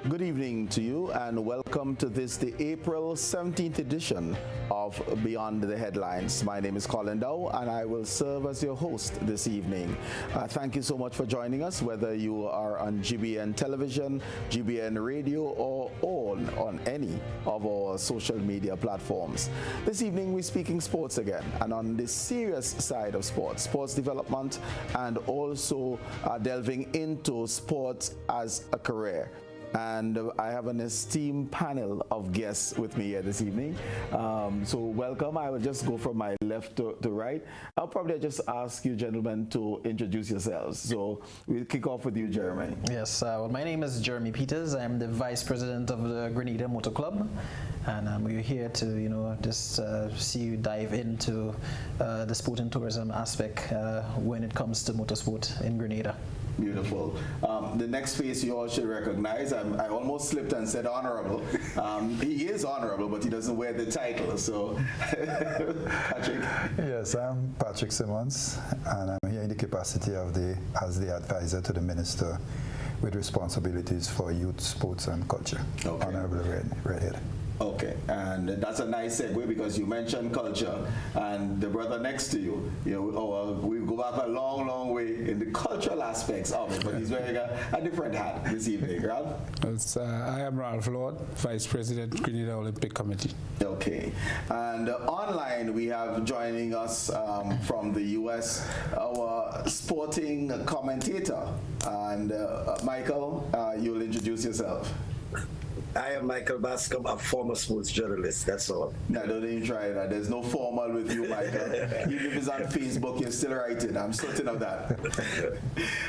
Good evening to you and welcome to the April 17th edition of Beyond the Headlines. My name is Colin Dowe and I will serve as your host this evening. Thank you so much for joining us, whether you are on GBN television, GBN radio, or on any of our social media platforms. This evening we're speaking sports again, and on the serious side of sports development, and also delving into sports as a career. And I have an esteemed panel of guests with me here this evening. So welcome. I will just go from my left to right. I'll probably just ask you gentlemen to introduce yourselves. So we'll kick off with you, Jeremy. Yes, well, my name is Jeremy Peters. I'm the Vice President of the Grenada Motor Club. And we're here to, just see you dive into the sport and tourism aspect when it comes to motorsport in Grenada. Beautiful. The next face you all should recognize. I almost slipped and said honorable. He is honorable, but he doesn't wear the title. So, Patrick. Yes, I'm Patrick Simmons, and I'm here in the capacity of as the advisor to the Minister with responsibilities for youth, sports, and culture. Okay. Honorable Redhead. Okay, and that's a nice segue because you mentioned culture, and the brother next to you, we go back a long, long way in the cultural aspects of it, but he's wearing a different hat this evening, Ralph? I am Ralph Lord, Vice President, Grenada Olympic Committee. Okay, and online we have joining us from the US, our sporting commentator, and Michael, you'll introduce yourself. I am Michael Bascom, a former sports journalist, that's all. No, don't even try that. There's no formal with you, Michael. Even if it's on Facebook, you're still writing. I'm certain of that.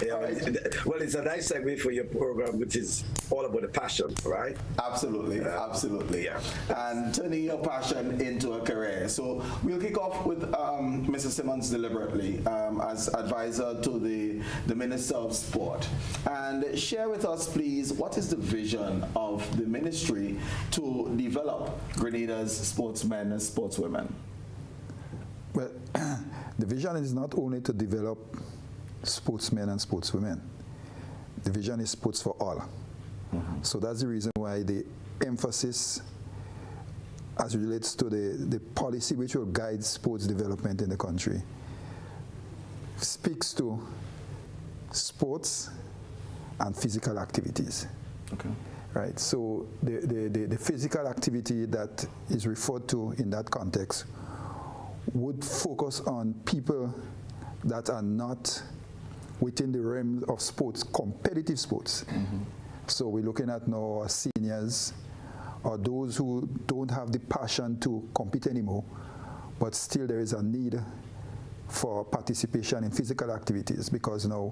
Yeah, right. Well, it's a nice segue for your program, which is all about the passion, right? Absolutely, absolutely. Yeah. And turning your passion into a career. So we'll kick off with Mr. Simmons deliberately as advisor to the Minister of Sport. And share with us, please, what is the vision of the ministry to develop Grenada's sportsmen and sportswomen? Well, the vision is not only to develop sportsmen and sportswomen. The vision is sports for all. Mm-hmm. So that's the reason why the emphasis as it relates to the policy which will guide sports development in the country speaks to sports and physical activities. Okay. Right, so the physical activity that is referred to in that context would focus on people that are not within the realm of sports, competitive sports. Mm-hmm. So we're looking at now seniors or those who don't have the passion to compete anymore, but still there is a need for participation in physical activities, because now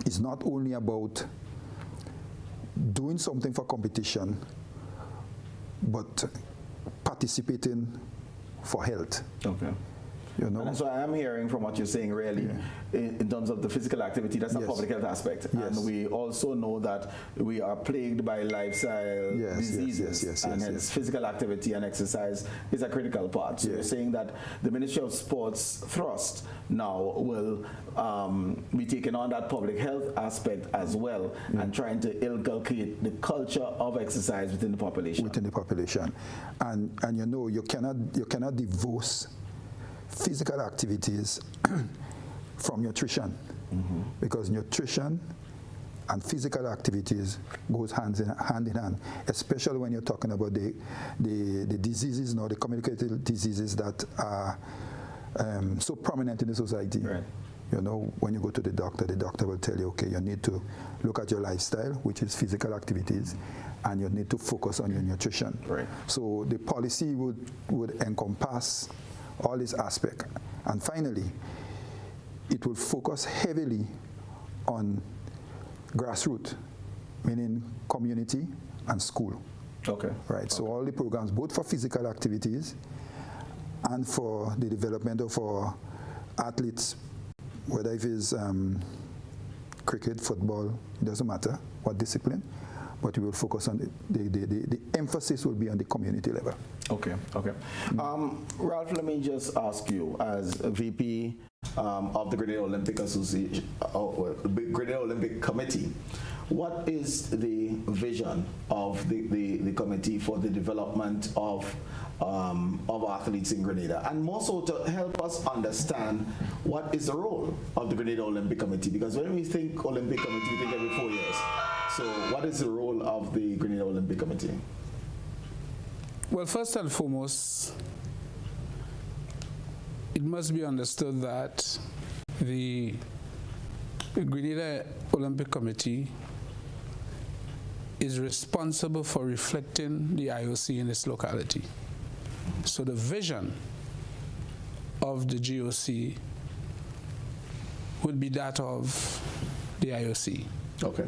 it's not only about doing something for competition, but participating for health. Okay. And so I am hearing from what you're saying, really, in terms of the physical activity, that's a public health aspect. Yes. And we also know that we are plagued by lifestyle diseases, and hence physical activity and exercise is a critical part. So you're saying that the Ministry of Sports thrust now will be taking on that public health aspect as well, and trying to inculcate the culture of exercise within the population. Within the population. And you cannot divorce physical activities from nutrition, because nutrition and physical activities goes hand in hand, especially when you're talking about the diseases, the communicated diseases that are so prominent in the society. Right. When you go to the doctor will tell you, okay, you need to look at your lifestyle, which is physical activities, and you need to focus on your nutrition. Right. So the policy would encompass all these aspects. And finally, it will focus heavily on grassroots, meaning community and school. Okay. Right. So all the programs, both for physical activities and for the development of our athletes, whether it is cricket, football, it doesn't matter what discipline, but we will focus on the emphasis will be on the community level. Okay, okay. Ralph, let me just ask you, as a VP of the Grenada Olympic Association, Grenada Olympic Committee, what is the vision of the committee for the development of athletes in Grenada, and more so to help us understand what is the role of the Grenada Olympic Committee? Because when we think Olympic Committee, we think every 4 years. So what is the role of the Grenada Olympic Committee? Well, first and foremost, it must be understood that the Grenada Olympic Committee is responsible for reflecting the IOC in its locality. So the vision of the GOC would be that of the IOC. Okay.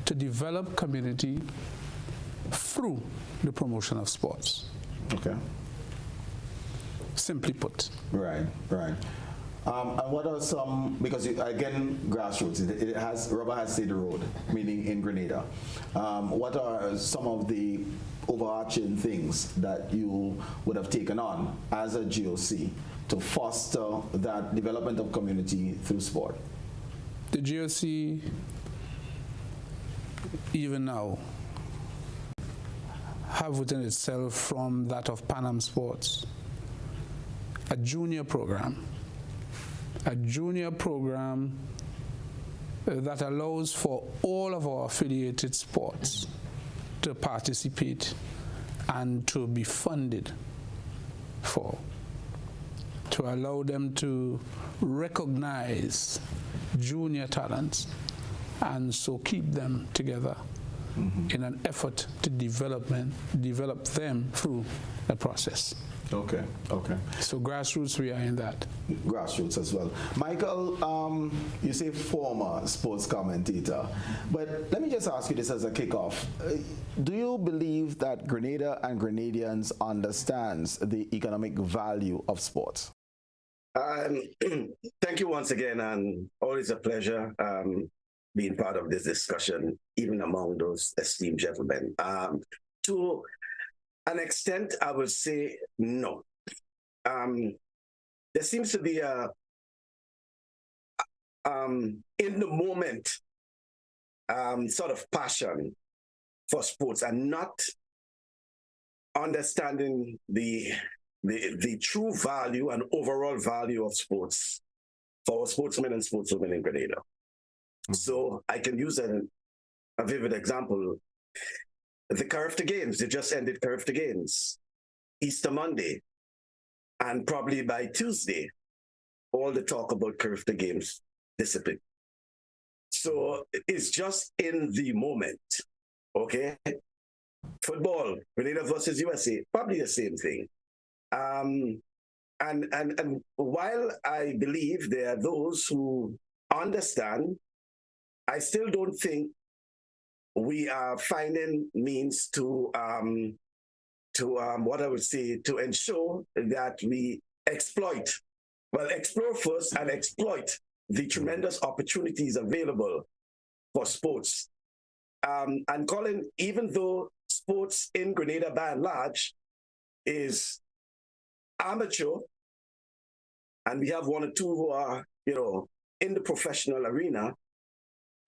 To develop community through the promotion of sports. Okay. Simply put. Right, right. And what are some, because again, grassroots, it has, rubber has hit the road, meaning in Grenada. What are some of the overarching things that you would have taken on as a GOC to foster that development of community through sport? The GOC, even now, have within itself from that of Pan Am Sports a junior program that allows for all of our affiliated sports to participate and to be funded for, to allow them to recognize junior talents and so keep them together in an effort to develop them through the process. Okay, okay. So grassroots, we are in that. Grassroots as well. Michael, you say former sports commentator, but let me just ask you this as a kickoff. Do you believe that Grenada and Grenadians understands the economic value of sports? Thank you once again, and always a pleasure being part of this discussion, even among those esteemed gentlemen. To an extent, I would say no. There seems to be a in the moment sort of passion for sports and not understanding the true value and overall value of sports for sportsmen and sportswomen in Grenada. So I can use a vivid example. The Carafta Games, they just ended Carafta Games, Easter Monday, and probably by Tuesday, all the talk about Carafta Games disappeared. So it's just in the moment, okay? Football, Grenada versus USA, probably the same thing. And while I believe there are those who understand, I still don't think we are finding means to what I would say, to ensure that we explore first and exploit the tremendous opportunities available for sports. And Colin, even though sports in Grenada by and large is amateur, and we have one or two who are, in the professional arena,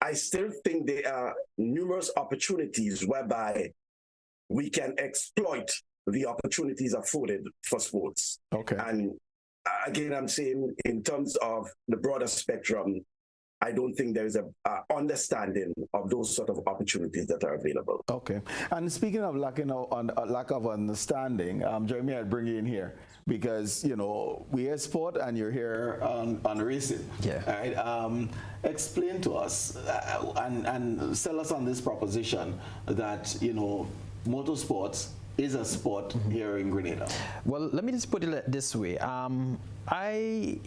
I still think there are numerous opportunities whereby we can exploit the opportunities afforded for sports. Okay. And again, I'm saying in terms of the broader spectrum, I don't think there is a understanding of those sort of opportunities that are available. Okay. And speaking of lack of understanding, Jeremy, I'd bring you in here because, we are sport and you're here on racing. Yeah. Right? Explain to us and sell us on this proposition that, motorsports is a sport here in Grenada. Well, let me just put it this way.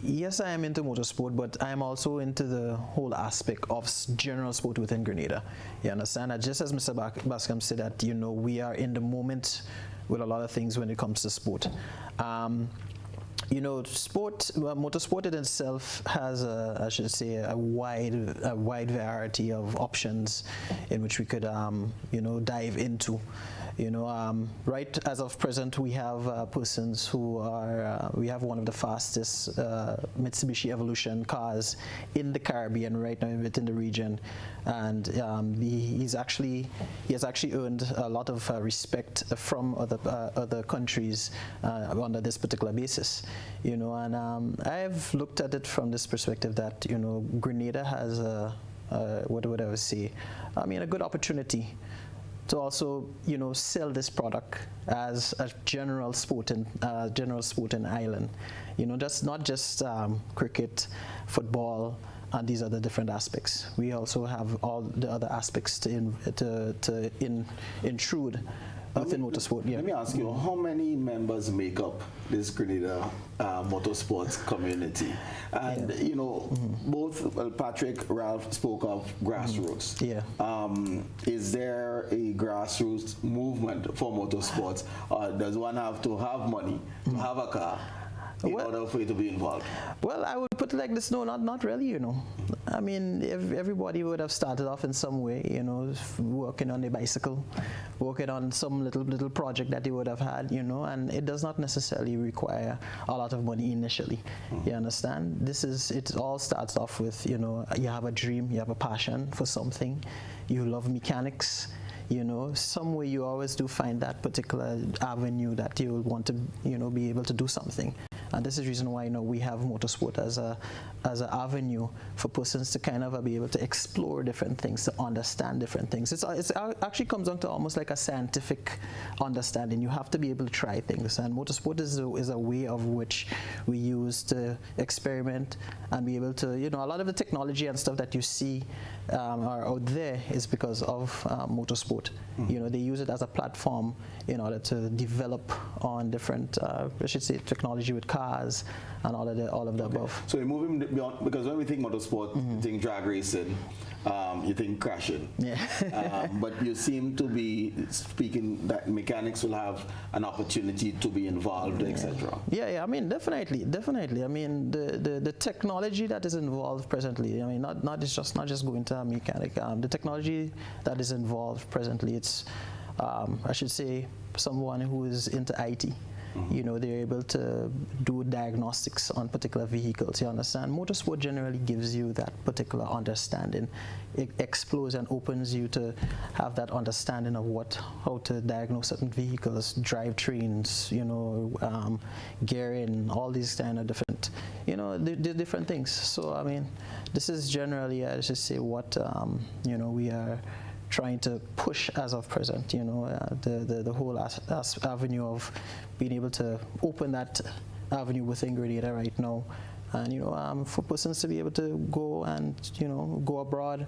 Yes, I am into motorsport, but I am also into the whole aspect of general sport within Grenada. You understand that? Just as Mr. Bascom said that, we are in the moment with a lot of things when it comes to sport. Motorsport in itself has a wide variety of options in which we could, dive into. Right as of present, we have persons who are, we have one of the fastest Mitsubishi Evolution cars in the Caribbean right now within the region, and he has actually earned a lot of respect from other countries under this particular basis, and I've looked at it from this perspective that Grenada has what would I say? I mean, a good opportunity to also, sell this product as a general sporting island. Not just cricket, football, and these other different aspects. We also have all the other aspects to intrude within motorsport. Yeah. Let me ask you, how many members make up this Grenada motorsports community? And both Patrick, Ralph spoke of grassroots. Yeah. Is there a grassroots movement for motorsports, or does one have to have money to have a car in order for you to be involved? Well, I would put it like this: no, not really. I mean, everybody would have started off in some way. Working on a bicycle, working on some little project that they would have had. And it does not necessarily require a lot of money initially. You understand? It all starts off with you have a dream, you have a passion for something, you love mechanics. Some way you always do find that particular avenue that you want to, be able to do something. And this is the reason why, we have motorsport as an avenue for persons to kind of be able to explore different things, to understand different things. It actually comes down to almost like a scientific understanding. You have to be able to try things. And motorsport is a way of which we use to experiment and be able to, a lot of the technology and stuff that you see are out there is because of motorsport. They use it as a platform in order to develop on different, I should say, technology with cars and all of the above. So you're moving beyond, because when we think motorsport, you think drag racing, you think crashing. Yeah. But you seem to be speaking that mechanics will have an opportunity to be involved, etc. Yeah. I mean, definitely. I mean, the technology that is involved presently. I mean, not just going to a mechanic. The technology that is involved presently, it's I should say someone who is into IT. They're able to do diagnostics on particular vehicles, you understand? Motorsport generally gives you that particular understanding. It explores and opens you to have that understanding of how to diagnose certain vehicles, drivetrains, gearing, all these kind of different, the different things. So, I mean, this is generally, I should say, what, we are trying to push as of present, the whole avenue of being able to open that avenue within Grenada right now, and for persons to be able to go and go abroad,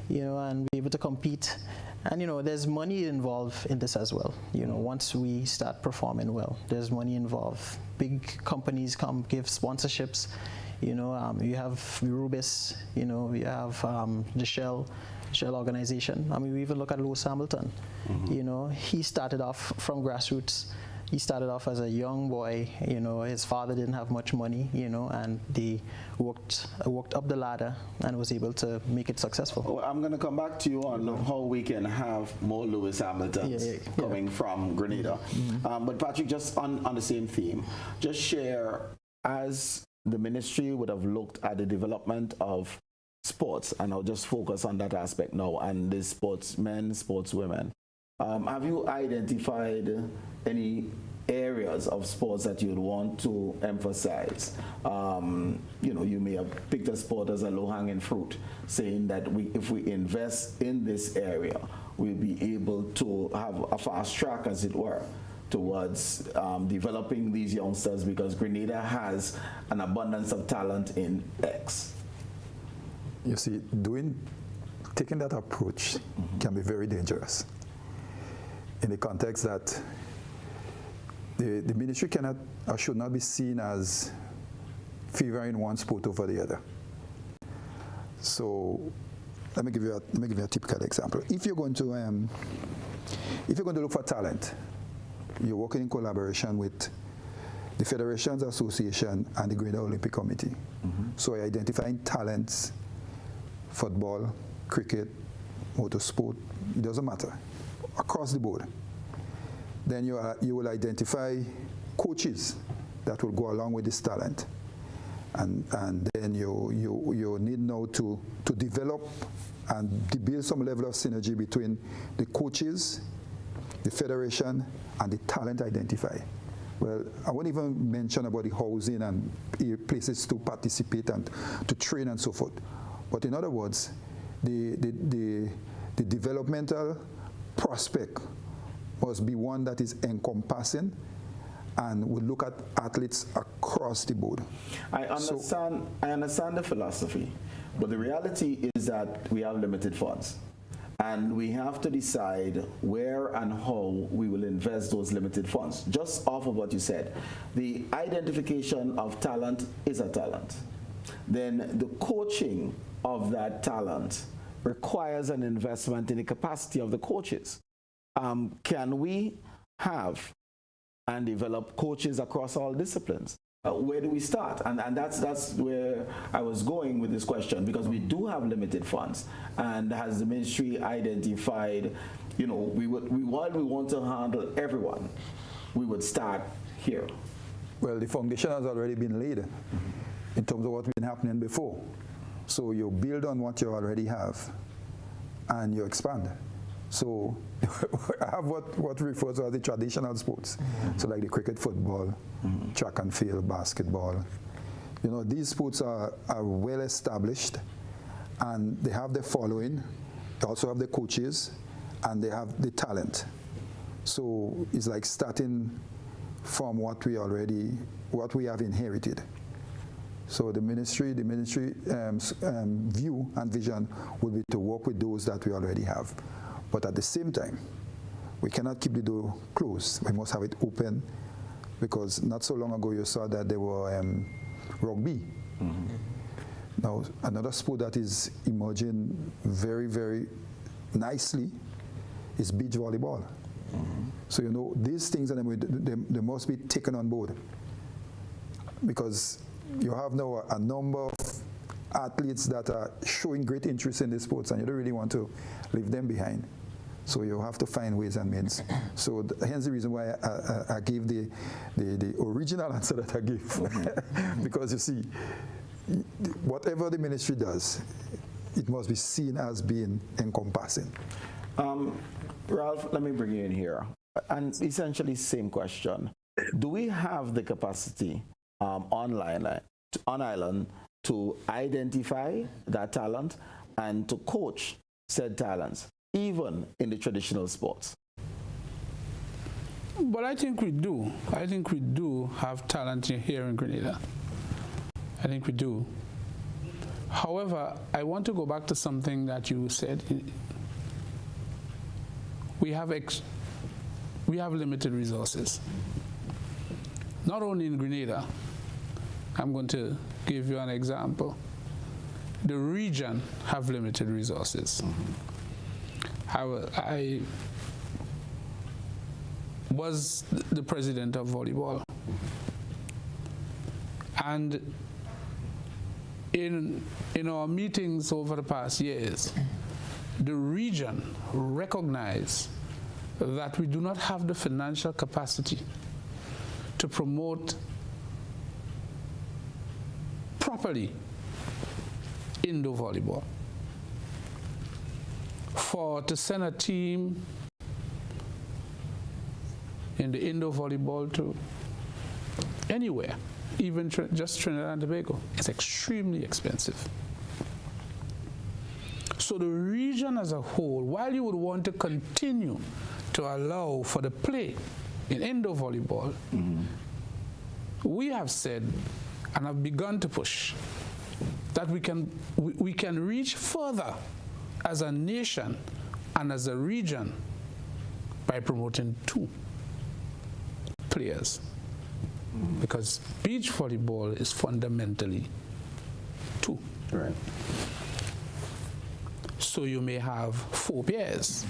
and be able to compete, and there's money involved in this as well. Once we start performing well, there's money involved. Big companies come give sponsorships. You have Rubis, you have the Shell organization. I mean, we even look at Lewis Hamilton. He started off from grassroots. He started off as a young boy. His father didn't have much money. And they worked up the ladder and was able to make it successful. Well, I'm going to come back to you on how we can have more Lewis Hamiltons coming from Grenada. But Patrick, just on the same theme, just share, as the ministry would have looked at the development of sports, and I'll just focus on that aspect now, and the sportsmen, sportswomen. Have you identified any areas of sports that you'd want to emphasize? You may have picked a sport as a low-hanging fruit, saying that if we invest in this area, we'll be able to have a fast track, as it were, towards developing these youngsters, because Grenada has an abundance of talent in X. You see, taking that approach can be very dangerous, in the context that the ministry cannot or should not be seen as favoring one sport over the other. So let me give you a typical example. If you're going to look for talent, you're working in collaboration with the Federations Association and the Grenada Olympic Committee. So you're identifying talents. Football, cricket, motorsport, it doesn't matter, across the board. then you will identify coaches that will go along with this talent. And then you need now to develop and to build some level of synergy between the coaches, the federation, and the talent identified. Well, I won't even mention about the housing and places to participate and to train and so forth. But in other words, the developmental prospect must be one that is encompassing and will look at athletes across the board. I understand the philosophy, but the reality is that we have limited funds. And we have to decide where and how we will invest those limited funds. Just off of what you said, the identification of talent is a talent. Then the coaching of that talent requires an investment in the capacity of the coaches. Can we have and develop coaches across all disciplines? Where do we start? And that's where I was going with this question, because we do have limited funds, and has the ministry identified, while we want to handle everyone, we would start here. Well, the foundation has already been laid in terms of what's been happening before. So you build on what you already have and you expand. So I have what refers to as the traditional sports. So like the cricket, football, track and field, basketball. These sports are well established, and they have the following. They also have the coaches, and they have the talent. So it's like starting from what we have inherited. So the ministry view and vision would be to work with those that we already have. But at the same time, we cannot keep the door closed. We must have it open, because not so long ago you saw that there were rugby. Now, another sport that is emerging very, very nicely is beach volleyball. So, these things, they must be taken on board, because you have now a number of athletes that are showing great interest in the sports, and you don't really want to leave them behind. So you have to find ways and means. So hence the reason why I gave the original answer that I gave. Because you see, whatever the ministry does, it must be seen as being encompassing. Ralph, let me bring you in here. And essentially, same question. Do we have the capacity on island to identify that talent and to coach said talents, even in the traditional sports? But I think we do. I think we do have talent here in Grenada. I think we do. However, I want to go back to something that you said. We have limited resources. Not only in Grenada. I'm going to give you an example. The region have limited resources. I was the president of volleyball, and in our meetings over the past years, the region recognized that we do not have the financial capacity to promote properly indoor volleyball. To send a team in the indoor volleyball to anywhere, even just Trinidad and Tobago, it's extremely expensive. So the region as a whole, while you would want to continue to allow for the play in indoor volleyball, we have said and have begun to push that we can reach further as a nation and as a region by promoting two players. Because beach volleyball is fundamentally two. Right. So you may have 4 pairs,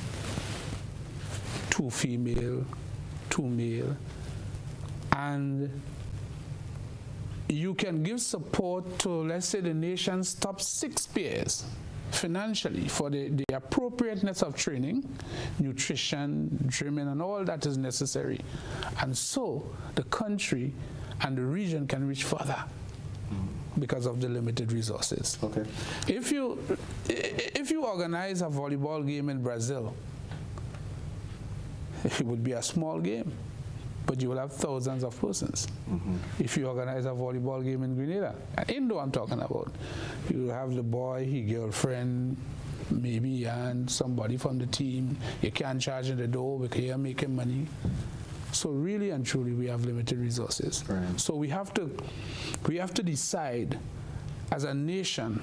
2 female, 2 male, and you can give support to, let's say, the nation's top 6 pairs, financially for the appropriateness of training, nutrition, gymming, and all that is necessary. And so the country and the region can reach further because of the limited resources. Okay. If you organize a volleyball game in Brazil, it would be a small game, but you will have thousands of persons. If you organize a volleyball game in Grenada, indoor I'm talking about, you will have the boy, his girlfriend, maybe, and somebody from the team. You can't charge in the door because you're making money. So really and truly, we have limited resources. Right. So we have to decide as a nation,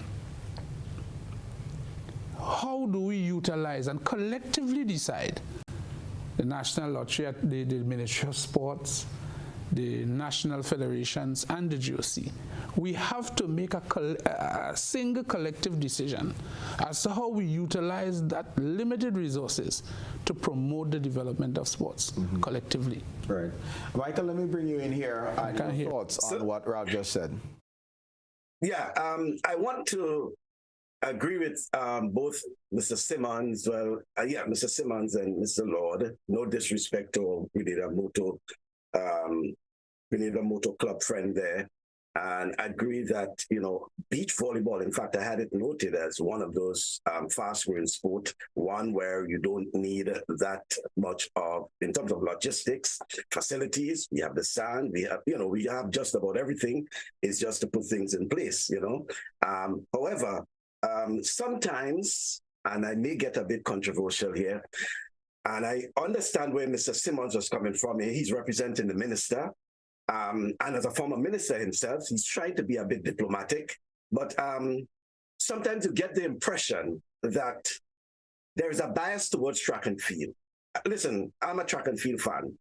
how do we utilize and collectively decide the National Lottery, the Ministry of Sports, the national federations, and the GOC. We have to make a single collective decision as to how we utilize that limited resources to promote the development of sports collectively. Right. Michael, let me bring you in here and your thoughts on what Ralph just said. Yeah, I want to agree with both Mr. Simmons, Mr. Simmons and Mr. Lord. No disrespect to Grenada Motor Club friend there. And I agree that, beach volleyball, in fact, I had it noted as one of those fast-growing sport, one where you don't need that much of, in terms of logistics, facilities. We have the sand, we have just about everything. It's just to put things in place, However, sometimes, and I may get a bit controversial here, and I understand where Mr. Simmons was coming from. He's representing the minister. And as a former minister himself, he's trying to be a bit diplomatic. But sometimes you get the impression that there is a bias towards track and field. Listen, I'm a track and field fan.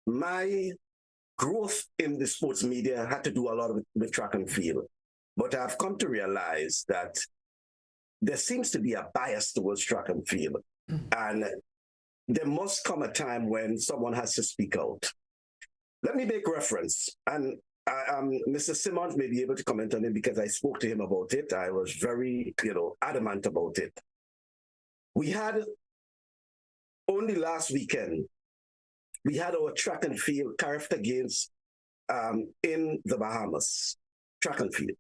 My growth in the sports media had to do a lot with track and field. But I've come to realize that there seems to be a bias towards track and field. And there must come a time when someone has to speak out. Let me make reference, and Mr. Simmons may be able to comment on it because I spoke to him about it. I was very, adamant about it. We had, only last weekend, we had our track and field Carifta Games in the Bahamas, track and field.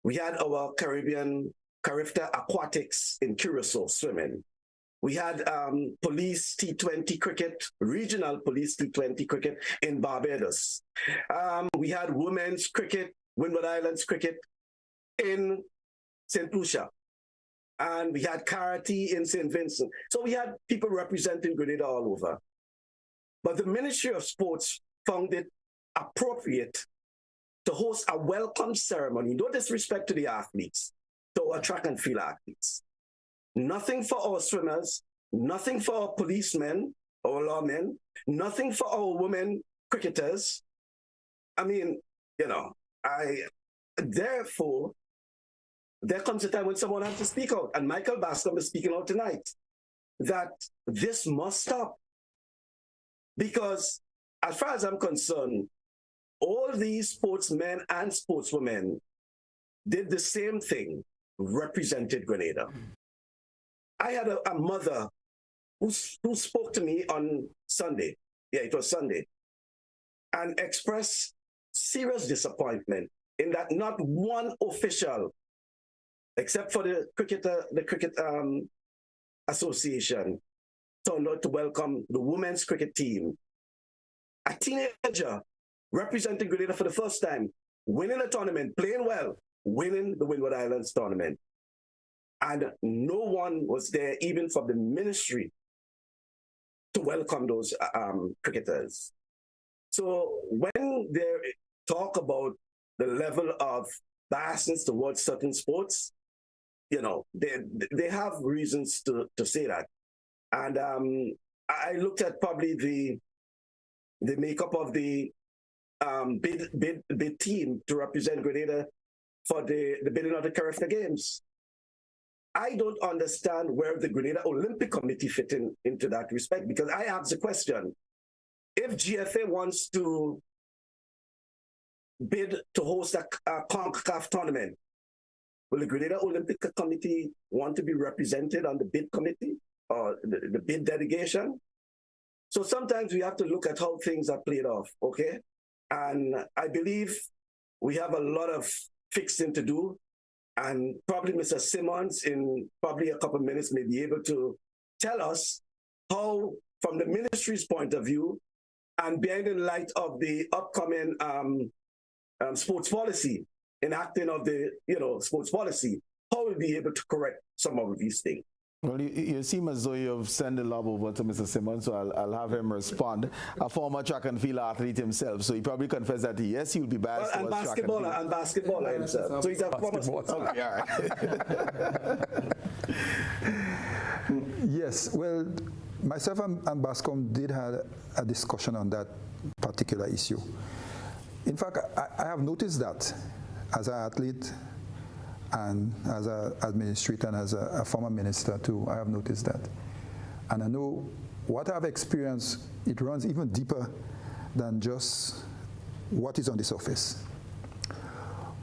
We had our Carifta Aquatics in Curacao, swimming. We had police T20 cricket, regional police T20 cricket in Barbados. We had women's cricket, Windward Islands cricket in St. Lucia. And we had karate in St. Vincent. So we had people representing Grenada all over. But the Ministry of Sports found it appropriate to host a welcome ceremony, no disrespect to the athletes, to our track and field athletes. Nothing for our swimmers, nothing for our policemen, our lawmen, nothing for our women cricketers. I mean, therefore, there comes a time when someone has to speak out, and Michael Bascom is speaking out tonight, that this must stop. Because as far as I'm concerned, all these sportsmen and sportswomen did the same thing, represented Grenada. I had a mother who spoke to me on Sunday. Yeah, it was Sunday. And expressed serious disappointment in that not one official, except for the cricket association, turned out to welcome the women's cricket team. A teenager representing Grenada for the first time, winning a tournament, playing well, winning the Windward Islands tournament. And no one was there, even from the ministry, to welcome those cricketers. So when they talk about the level of biasness towards certain sports, they have reasons to say that. And I looked at probably the makeup of the bid team to represent Grenada for the bidding of the Carifta Games. I don't understand where the Grenada Olympic Committee fit into that respect, because I asked the question, if GFA wants to bid to host a CONCACAF tournament, will the Grenada Olympic Committee want to be represented on the bid committee or the bid delegation? So sometimes we have to look at how things are played off, okay? And I believe we have a lot of fixing to do, and probably Mr. Simmons in probably a couple of minutes may be able to tell us how, from the ministry's point of view, and being in light of the upcoming sports policy, enacting of the sports policy, how we'll be able to correct some of these things. Well, you seem as though you've sent the love over to Mr. Simmons, so I'll have him respond. A former track and field athlete himself, so he probably confessed that yes, he'll be biased towards track and field. And basketballer himself. So he's a former sports. Okay, all right. Yes, well, myself and Bascom did have a discussion on that particular issue. In fact, I have noticed that as an athlete and as an administrator and as a former minister too, I have noticed that. And I know what I've experienced, it runs even deeper than just what is on the surface.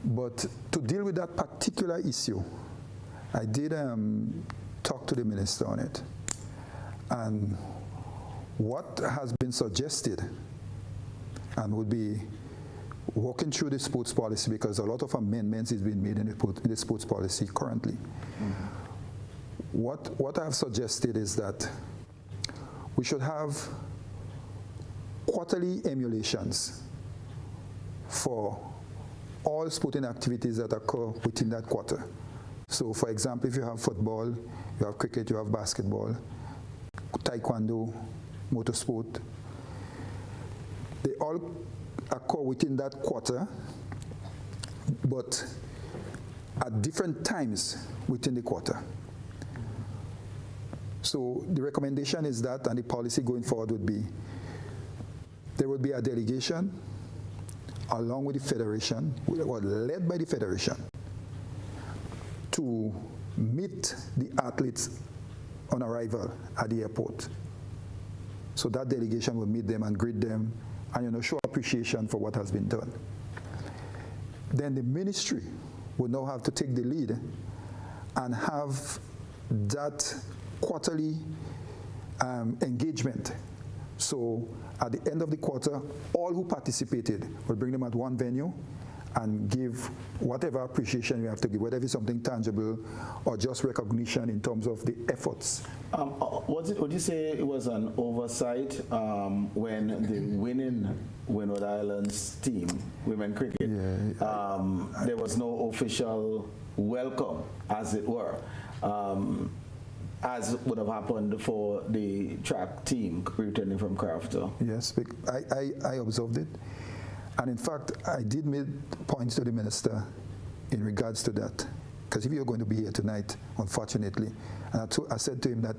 But to deal with that particular issue, I did talk to the minister on it. And what has been suggested and would be walking through the sports policy, because a lot of amendments is being made in the sports policy currently. Mm-hmm. What I've suggested is that we should have quarterly emulations for all sporting activities that occur within that quarter. So, for example, if you have football, you have cricket, you have basketball, taekwondo, motorsport, they all occur within that quarter, but at different times within the quarter. So the recommendation is that, and the policy going forward would be, there would be a delegation along with the federation, or led by the federation, to meet the athletes on arrival at the airport. So that delegation will meet them and greet them and show appreciation for what has been done. Then the ministry will now have to take the lead and have that quarterly engagement. So at the end of the quarter, all who participated will bring them at one venue and give whatever appreciation you have to give, whether it's something tangible or just recognition in terms of the efforts. Would you say it was an oversight when the winning Windward Islands team, women cricket, there was no official welcome, as it were, as would have happened for the track team returning from Crafter? Yes, I observed it. And in fact, I did make points to the minister in regards to that. Because if you're going to be here tonight, unfortunately, and I said to him that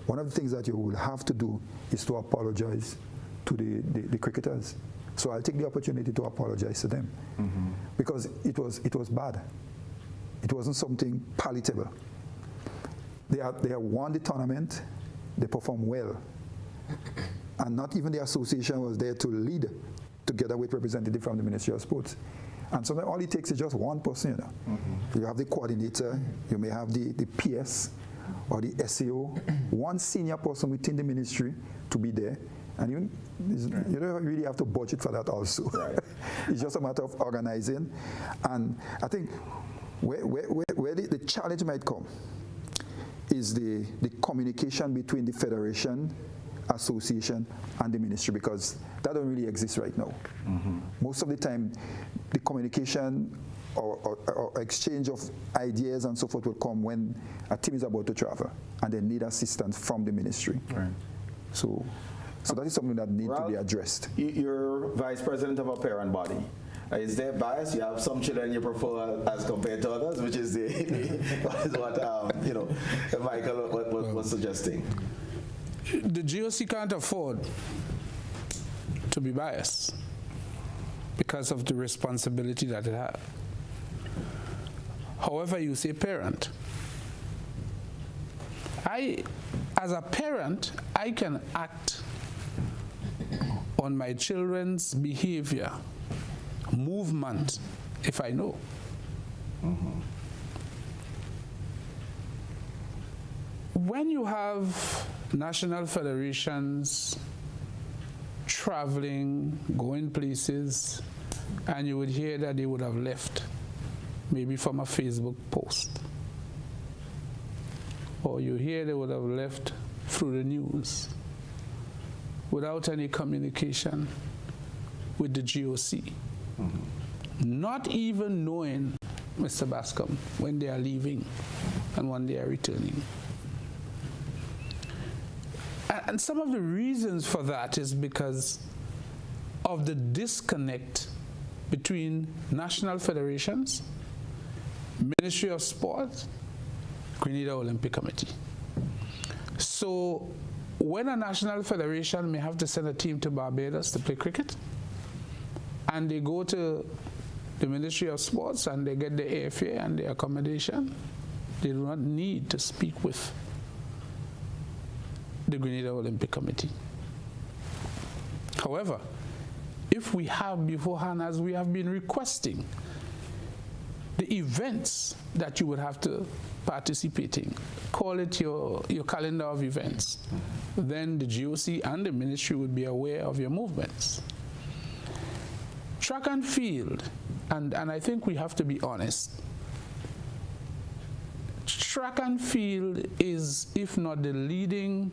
one of the things that you will have to do is to apologize to the cricketers. So I'll take the opportunity to apologize to them. Mm-hmm. Because it was bad. It wasn't something palatable. They have won the tournament, they performed well. And not even the association was there to lead together with representative from the Ministry of Sports. And sometimes all it takes is just one person. Mm-hmm. You have the coordinator, you may have the PS or the SAO, one senior person within the ministry to be there. And you don't really have to budget for that also. Right. It's just a matter of organizing. And I think where the challenge might come is the communication between the federation, association, and the ministry, because that don't really exist right now. Mm-hmm. Most of the time, the communication or exchange of ideas and so forth will come when a team is about to travel and they need assistance from the ministry. Right. So that is something that needs to be addressed. You're vice president of a parent body. Is there bias? You have some children you prefer as compared to others, which is what Michael was suggesting. The GOC can't afford to be biased because of the responsibility that it has. However, you say parent. As a parent, I can act on my children's behavior, movement, if I know. Mm-hmm. when you have national federations traveling, going places, and you would hear that they would have left, maybe from a Facebook post, or you hear they would have left through the news without any communication with the GOC, not even knowing, Mr. Bascom, when they are leaving and when they are returning. And some of the reasons for that is because of the disconnect between national federations, Ministry of Sport, Grenada Olympic Committee. So when a national federation may have to send a team to Barbados to play cricket, and they go to the Ministry of Sports and they get the airfare and the accommodation, they do not need to speak with the Grenada Olympic Committee. However, if we have beforehand, as we have been requesting, the events that you would have to participate in, call it your calendar of events, then the GOC and the ministry would be aware of your movements. Track and field, and I think we have to be honest, track and field is, if not the leading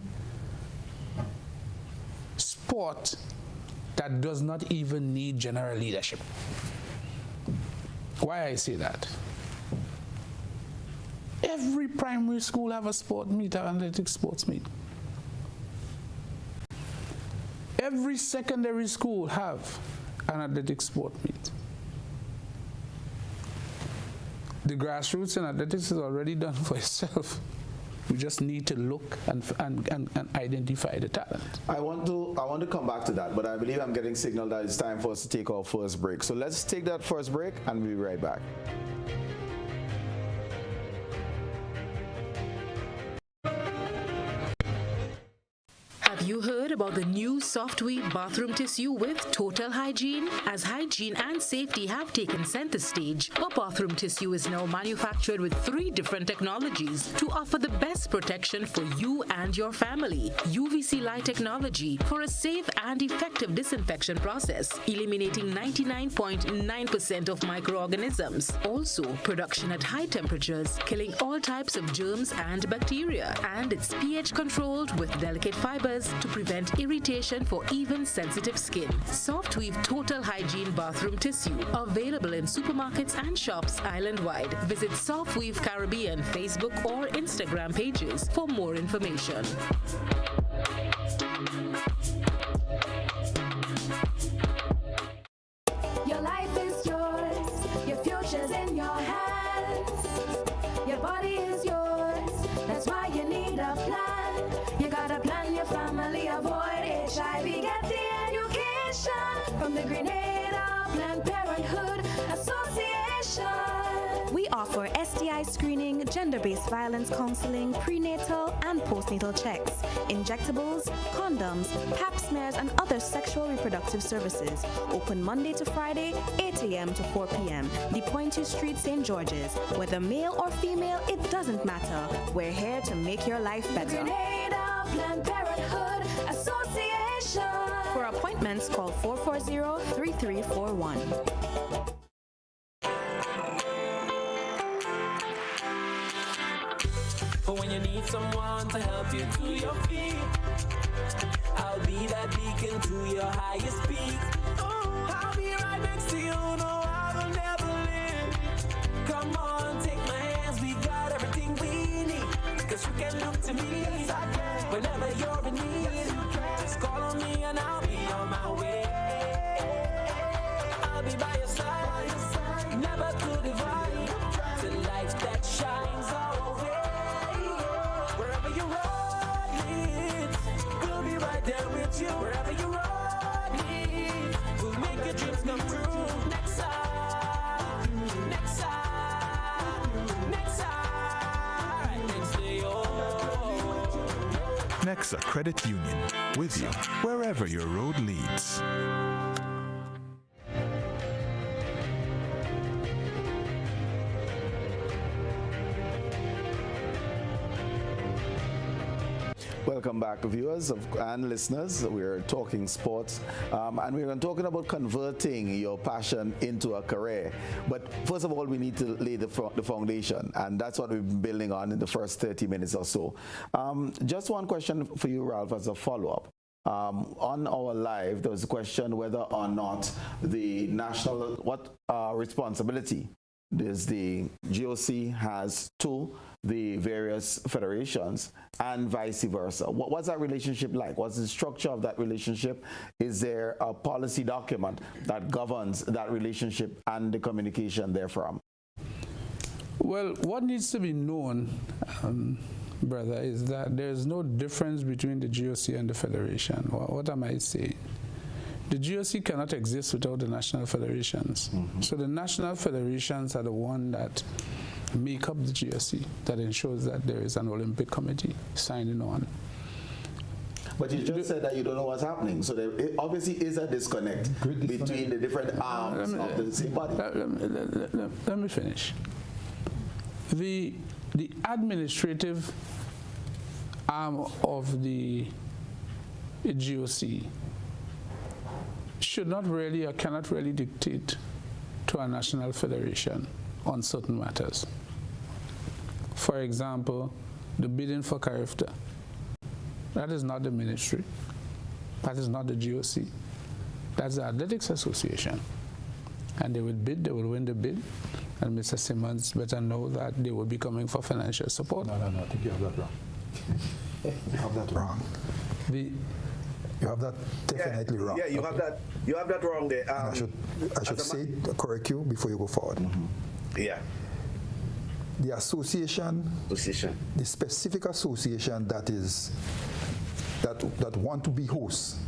sport that does not even need general leadership. Why I say that? Every primary school have a sport meet, an athletic sports meet. Every secondary school have an athletic sport meet. The grassroots in athletics is already done for itself. We just need to look and identify the talent. I want to come back to that, but I believe I'm getting signal that it's time for us to take our first break. So let's take that first break and we'll be right back. Have you heard about the new Softweave bathroom tissue with total hygiene? As hygiene and safety have taken center stage, our bathroom tissue is now manufactured with 3 different technologies to offer the best protection for you and your family. UVC light technology for a safe and effective disinfection process, eliminating 99.9% of microorganisms. Also, production at high temperatures, killing all types of germs and bacteria. And it's pH controlled with delicate fibers to prevent irritation for even sensitive skin. Softweave Total Hygiene Bathroom Tissue. Available in supermarkets and shops island-wide. Visit Softweave Caribbean Facebook or Instagram pages for more information. Your life is yours. Your future's in your hands. Your body is yours. That's why you need a plan. You gotta plan your family, avoid HIV, get the education from the Grenada Planned Parenthood Association. We offer STI screening, gender-based violence counseling, prenatal and postnatal checks, injectables, condoms, pap smears, and other sexual reproductive services. Open Monday to Friday, 8 a.m. to 4 p.m. The Pointe Street, St. George's. Whether male or female, it doesn't matter. We're here to make your life better. Grenada Planned Parenthood Association. For appointments, call 440-3341. But when you need someone to help you to your feet, I'll be that beacon to your highest peak. Oh, I'll be right next to you, no, I will never leave. Come on, take my hands, we got everything we need. Cause you can look to me whenever you're in need. Just call on me and I'll be on my way. I'll be by your side, never to divide. The light that shines our way. Wherever you ride, we'll be right there with you. Wherever you ride, we'll make your dreams come true. Next time, next time, next time, next day, oh. Nexa Credit Union, with you wherever your road leads. Welcome back, viewers and listeners. We're talking sports, and we're talking about converting your passion into a career. But first of all, we need to lay the foundation, and that's what we've been building on in the first 30 minutes or so. Just one question for you, Ralph, as a follow-up. On our live, there was a question whether or not the national, what responsibility does the GOC has to the various federations and vice versa. What's that relationship like? What's the structure of that relationship? Is there a policy document that governs that relationship and the communication therefrom? Well, what needs to be known, brother, is that there is no difference between the GOC and the federation. What am I saying? The GOC cannot exist without the national federations. So the national federations are the one that make up the GOC, that ensures that there is an Olympic committee signing on. But you just said that you don't know what's happening. So there obviously is a disconnect between the different arms of the same body. Let me finish. The administrative arm of the GOC should not really or cannot really dictate to a national federation on certain matters. For example, the bidding for CARIFTA. That is not the ministry. That is not the GOC. That's the Athletics Association. And they will bid, they will win the bid. And Mr. Simmons better know that they will be coming for financial support. No, I think you have that wrong. You have that wrong. You have that definitely wrong. Yeah, you have that wrong there. I should say, correct you before you go forward. Yeah. The association, the specific association that want to be hosts,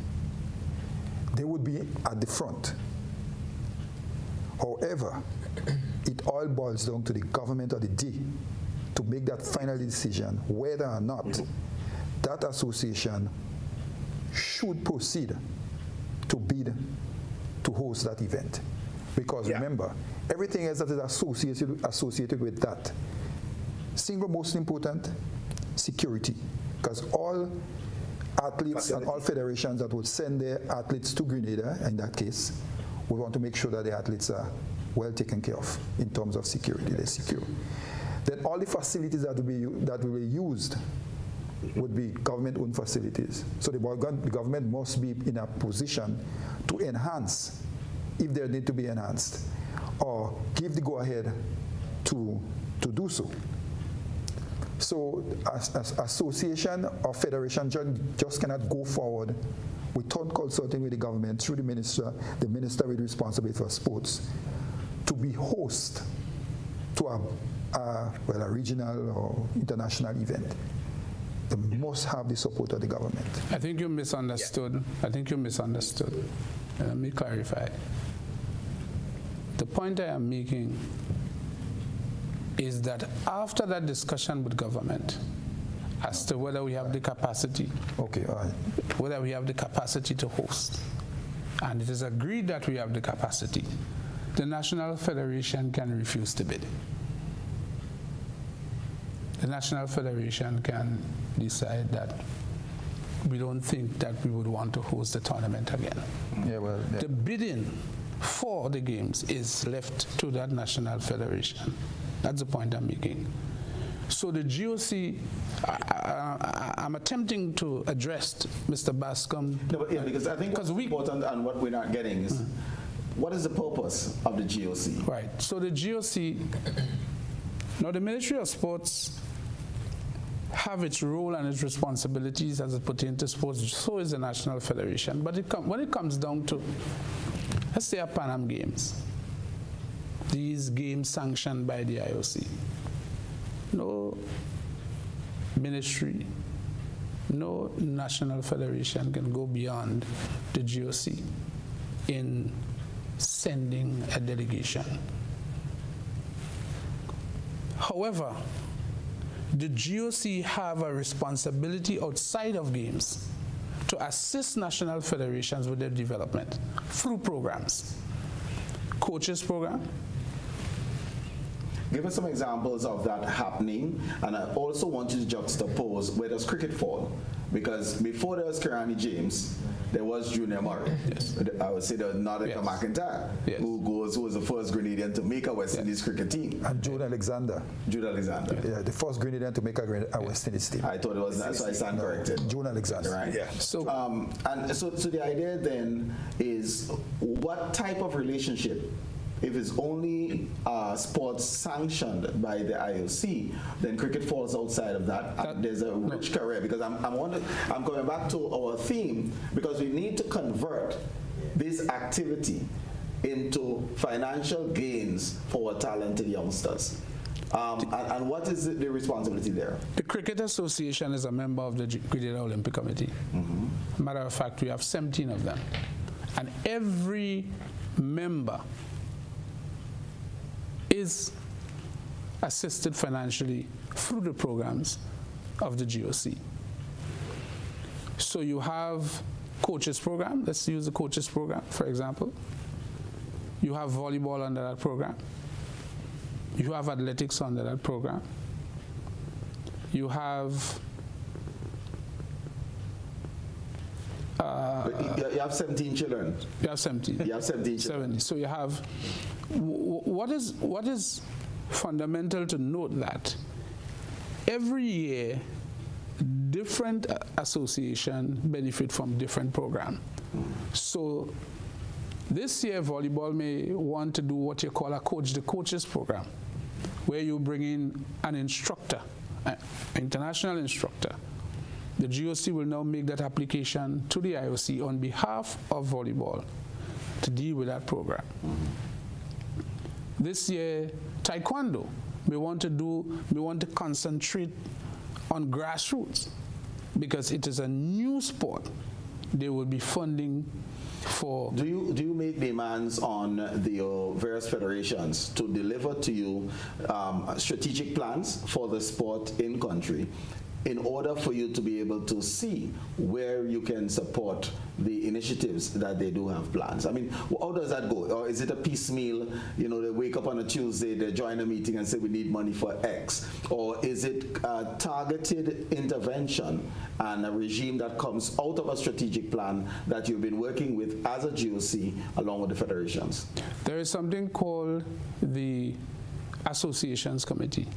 they would be at the front. However, it all boils down to the government of the day to make that final decision whether or not that association should proceed to bid to host that event. Because remember, everything else that is associated with that. Single most important, security. Because all athletes and all federations that would send their athletes to Grenada, in that case, would want to make sure that the athletes are well taken care of in terms of security, they're secure. Then all the facilities that will be used would be government-owned facilities. So the government must be in a position to enhance, if there need to be enhanced, or give the go-ahead to do so. So as association or federation just cannot go forward without consulting with the government through the minister with responsibility for sports, to be host to a regional or international event. They must have the support of the government. I think you misunderstood. Yeah. I think you misunderstood. Let me clarify. The point I am making is that after that discussion with government as to whether we have the capacity, whether we have the capacity to host, and it is agreed that we have the capacity, the National Federation can refuse to bid. The National Federation can decide that we don't think that we would want to host the tournament again. The bidding for the games is left to that National Federation. That's the point I'm making. So the GOC, I'm attempting to address Mr. Bascom. No, but because I think what's important and what we're not getting is, what is the purpose of the GOC? Right. So the GOC, now the Ministry of Sports have its role and its responsibilities as it pertains to sports, so is the National Federation. But when it comes down to, let's say, Pan Am Games, these games sanctioned by the IOC, no ministry, no national federation can go beyond the GOC in sending a delegation. However, the GOC have a responsibility outside of games to assist national federations with their development through programs. Coaches program. Give us some examples of that happening, and I also want you to juxtapose where does cricket fall because before there was Kirani James, there was Junior Murray. Yes. I would say there was Nadia McIntyre, Yes. who was the first Grenadian to make a West Indies cricket team. And Jude Alexander. Jude Alexander. Yeah, the first Grenadian to make a West Indies team. I thought it was that, so I stand corrected. June Alexander. Right. Yeah. So, So the idea then is what type of relationship, if it's only sports sanctioned by the IOC, then cricket falls outside of that. And there's a rich career, because I'm coming back to our theme, because we need to convert this activity into financial gains for our talented youngsters. And what is the responsibility there? the Cricket Association is a member of the Grenada Olympic Committee. Matter of fact, we have 17 of them. And every member is assisted financially through the programs of the GOC. So you have coaches program. Let's use the coaches program, for example. You have volleyball under that program. You have athletics under that program. You have You have 17 children. You have 17. You have 17 children. 70. So you have, what is fundamental to note that every year different association benefit from different program. So this year volleyball may want to do what you call the coaches program, where you bring in an instructor, an international instructor. The GOC will now make that application to the IOC on behalf of volleyball to deal with that program. This year, taekwondo, we want to concentrate on grassroots because it is a new sport. They will be funding for. Do you make demands on the various federations to deliver to you strategic plans for the sport in country, in order for you to be able to see where you can support the initiatives that they do have plans? I mean, how does that go? Or is it a piecemeal, they wake up on a Tuesday, they join a meeting and say we need money for X? Or is it a targeted intervention and a regime that comes out of a strategic plan that you've been working with as a GOC along with the federations? There is something called the Associations Committee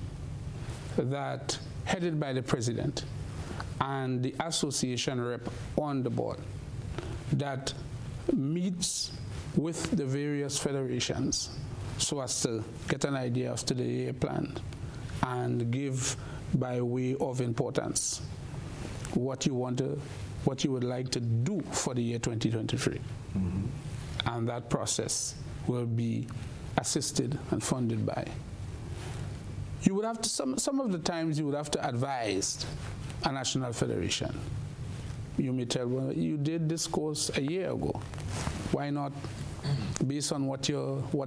that headed by the president and the association rep on the board that meets with the various federations so as to get an idea of the year plan and give by way of importance what you would like to do for the year 2023. And that process will be assisted and funded by. You would have to, some of the times you would have to advise a national federation. You may tell, well, you did this course a year ago. Why not, based on what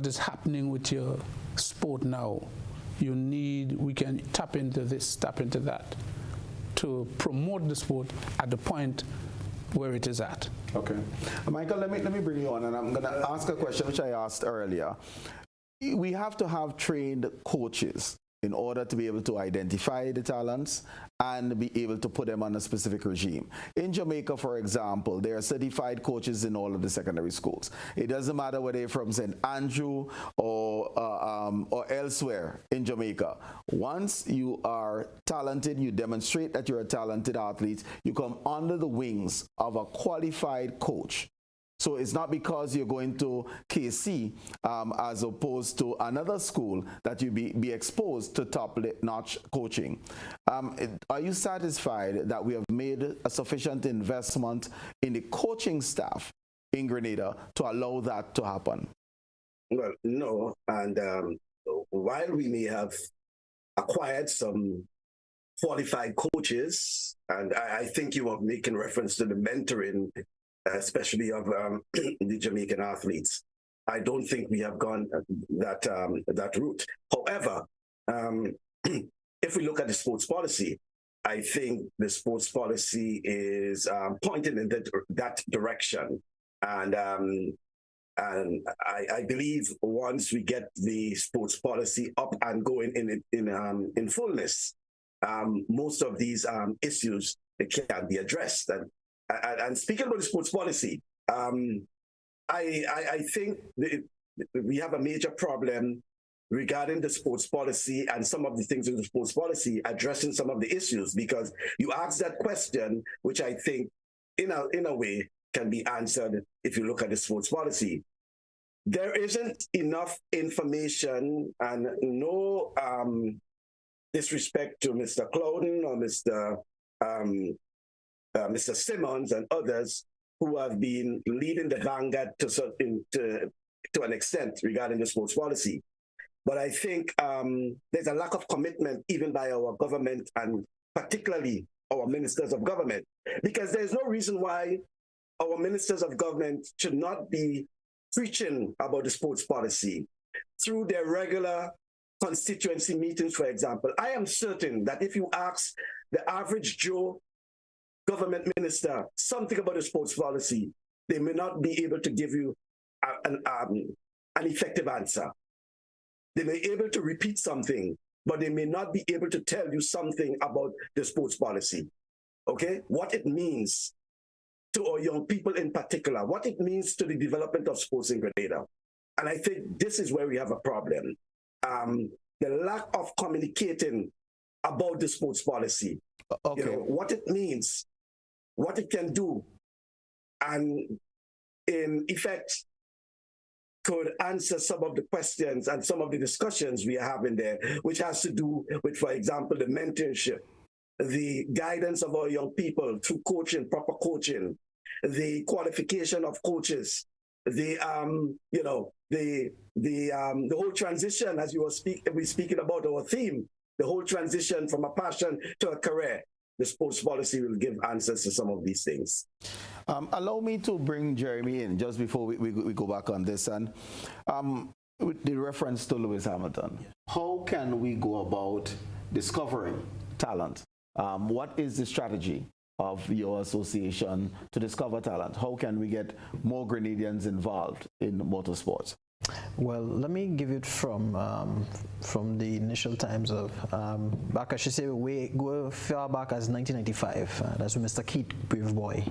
is happening with your sport now, we can tap into this, tap into that, to promote the sport at the point where it is at. Okay. Michael, let me bring you on, and I'm going to ask a question which I asked earlier. We have to have trained coaches in order to be able to identify the talents and be able to put them on a specific regime. In Jamaica, for example, there are certified coaches in all of the secondary schools. It doesn't matter whether they're from St. Andrew or elsewhere in Jamaica. Once you are talented, you demonstrate that you're a talented athlete, you come under the wings of a qualified coach. So it's not because you're going to KC as opposed to another school that you be exposed to top-notch coaching. Are you satisfied that we have made a sufficient investment in the coaching staff in Grenada to allow that to happen? Well, no. And while we may have acquired some qualified coaches, and I think you are making reference to the mentoring, especially of the Jamaican athletes, I don't think we have gone that route. However, if we look at the sports policy, I think the sports policy is pointing in that direction. And I believe once we get the sports policy up and going in fullness, most of these issues it can be addressed. And speaking about the sports policy, I think we have a major problem regarding the sports policy and some of the things in the sports policy addressing some of the issues, because you asked that question, which I think in a way can be answered if you look at the sports policy. There isn't enough information, and no disrespect to Mr. Colin or Mr. Simmons and others who have been leading the vanguard to an extent regarding the sports policy. But I think there's a lack of commitment even by our government, and particularly our ministers of government, because there's no reason why our ministers of government should not be preaching about the sports policy through their regular constituency meetings, for example. I am certain that if you ask the average Joe government minister something about the sports policy, they may not be able to give you an effective answer. They may be able to repeat something, but they may not be able to tell you something about the sports policy, okay? What it means to our young people in particular, what it means to the development of sports in Grenada. And I think this is where we have a problem. The lack of communicating about the sports policy, Okay. What it means, what it can do, and in effect, could answer some of the questions and some of the discussions we are having there, which has to do with, for example, the mentorship, the guidance of our young people through coaching, proper coaching, the qualification of coaches, the whole transition, as we're speaking about our theme, the whole transition from a passion to a career. The sports policy will give answers to some of these things. Allow me to bring Jeremy in just before we go back on this. And with the reference to Lewis Hamilton, how can we go about discovering talent? What is the strategy of your association to discover talent? How can we get more Grenadians involved in motorsports? Well, let me give it from the initial times of back. I should say we go far back as 1995. That's with Mr. Keith Braveboy.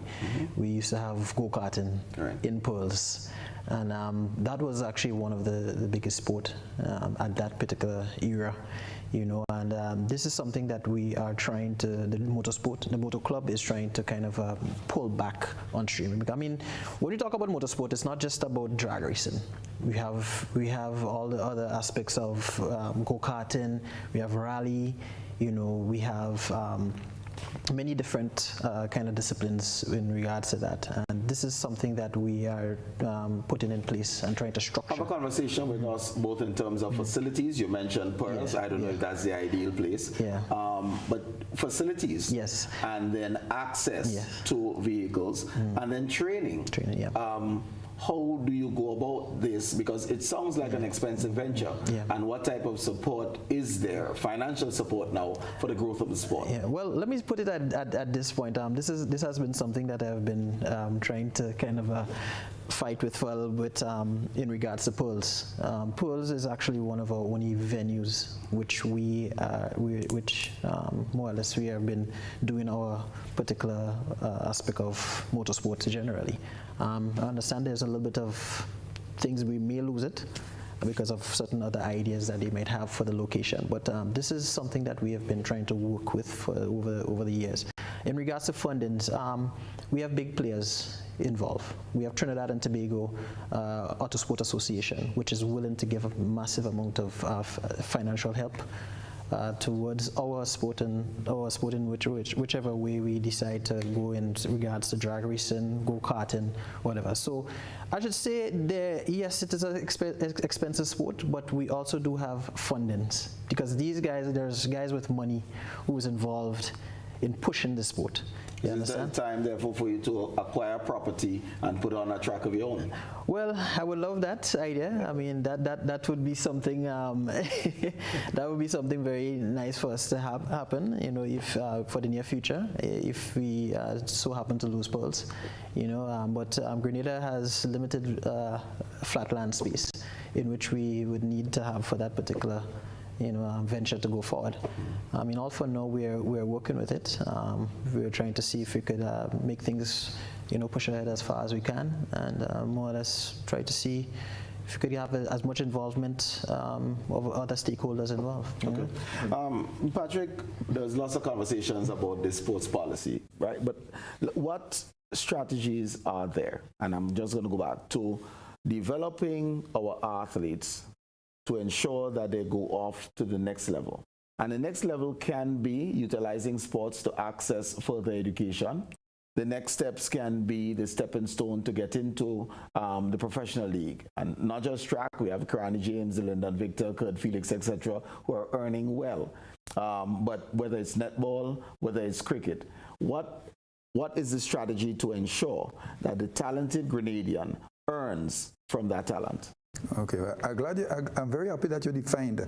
We used to have go-karting in Pearls, and that was actually one of the biggest sport at that particular era. And this is something that we are trying to, the motor club is trying to kind of pull back on streaming. I mean, when you talk about motorsport, it's not just about drag racing. We have all the other aspects of go-karting, we have rally, we have many different kind of disciplines in regards to that, and this is something that we are putting in place and trying to structure. Have a conversation with us both in terms of facilities. You mentioned Pearls. I don't know if that's the ideal place. But facilities. Yes. And then access to vehicles, and then training. How do you go about this? Because it sounds like an expensive venture. And what type of support is there, financial support now, for the growth of the sport? Well, let me put it at this point. This has been something that I've been trying to kind of fight with for a little bit in regards to Pearls. Pearls is actually one of our only venues which which more or less we have been doing our particular aspect of motorsports generally. I understand there's a little bit of things we may lose it because of certain other ideas that they might have for the location, but this is something that we have been trying to work with for over the years. In regards to fundings, we have big players involved. We have Trinidad and Tobago Autosport Association, which is willing to give a massive amount of financial help towards our sport in whichever way we decide to go in regards to drag racing, go-karting, whatever. So I should say yes, it is an expensive sport, but we also do have fundings, because there's guys with money who is involved in pushing the sport. You understand? Is there time, therefore, for you to acquire property and put on a track of your own? Well, I would love that idea. I mean, that would be something. That would be something very nice for us to happen. If for the near future, if we so happen to lose Pearls, But Grenada has limited flat land space in which we would need to have for that particular venture to go forward. I mean, all for now, we're working with it. We're trying to see if we could make things, push ahead as far as we can, and more or less try to see if we could have as much involvement of other stakeholders involved. Okay. Patrick, there's lots of conversations about this sports policy, right? But what strategies are there? And I'm just going to go back to developing our athletes to ensure that they go off to the next level. And the next level can be utilizing sports to access further education. The next steps can be the stepping stone to get into the professional league. And not just track, we have Karani James, Lyndon Victor, Kurt Felix, etc., who are earning well. But whether it's netball, whether it's cricket, what is the strategy to ensure that the talented Grenadian earns from that talent? Okay, well, I'm very happy that you defined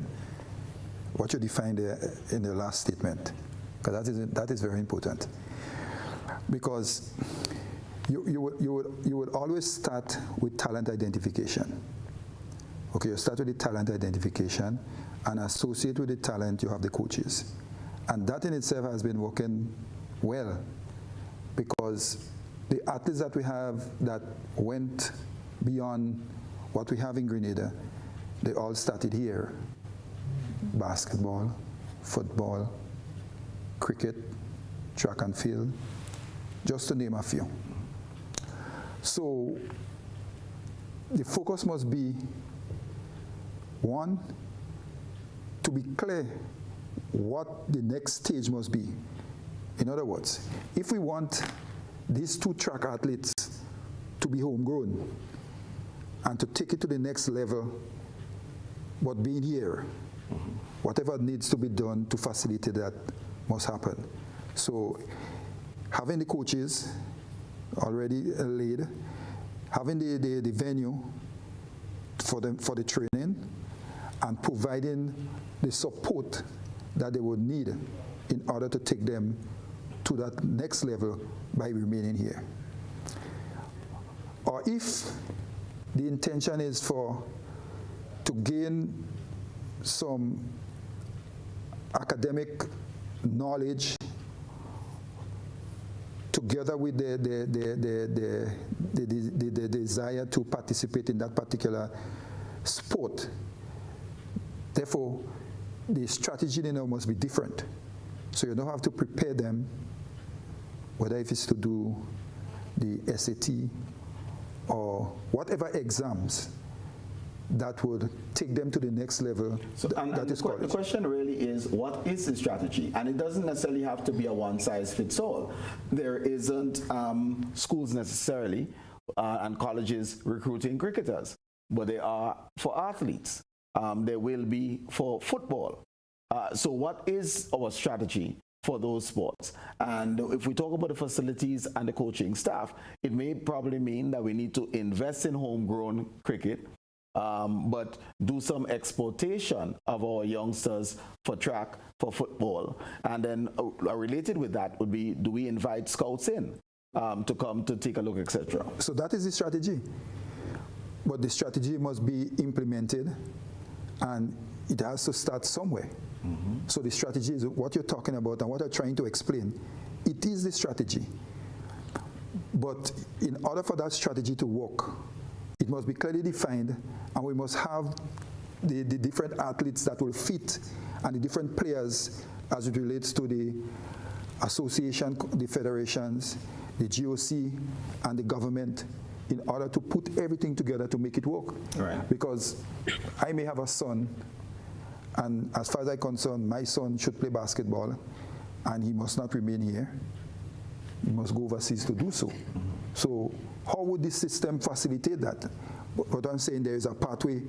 what you defined in the last statement, because that is very important. Because you would always start with talent identification. Okay, you start with the talent identification, and associate with the talent, you have the coaches. And that in itself has been working well, because the athletes that we have that went beyond what we have in Grenada, they all started here. Basketball, football, cricket, track and field, just to name a few. So the focus must be, one, to be clear what the next stage must be. In other words, if we want these two track athletes to be homegrown and to take it to the next level, but being here, whatever needs to be done to facilitate that must happen. So having the coaches already laid, having the venue for the training, and providing the support that they would need in order to take them to that next level by remaining here. Or if the intention is to gain some academic knowledge together with the desire to participate in that particular sport. Therefore, the strategy must be different. So you don't have to prepare them, whether if it's to do the SAT or whatever exams that would take them to the next level. So, the question really is, what is the strategy? And it doesn't necessarily have to be a one-size-fits-all. There isn't schools necessarily and colleges recruiting cricketers, but they are for athletes. There will be for football. So what is our strategy for those sports? And if we talk about the facilities and the coaching staff, it may probably mean that we need to invest in homegrown cricket, but do some exportation of our youngsters for track, for football. And then related with that would be, do we invite scouts in to come to take a look, etc.? So that is the strategy. But the strategy must be implemented, and it has to start somewhere. So the strategy is what you're talking about and what I'm trying to explain. It is the strategy. But in order for that strategy to work, it must be clearly defined, and we must have the different athletes that will fit, and the different players as it relates to the association, the federations, the GOC, and the government, in order to put everything together to make it work. Right. Because I may have a son, and as far as I'm concerned, my son should play basketball, and he must not remain here. He must go overseas to do so. So how would this system facilitate that? But I'm saying there is a pathway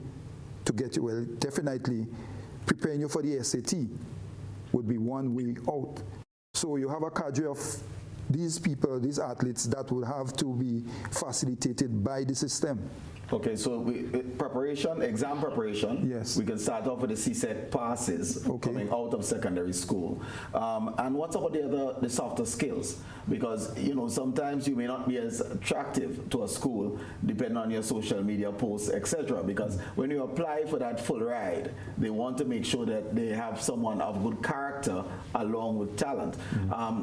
to get you. Well, definitely preparing you for the SAT would be one way out. So you have a cadre of these people, these athletes, that will have to be facilitated by the system. Okay, so exam preparation. Yes. We can start off with the CSEC passes coming out of secondary school. And what's about the softer skills? Because, sometimes you may not be as attractive to a school depending on your social media posts, etc. Because when you apply for that full ride, they want to make sure that they have someone of good character along with talent.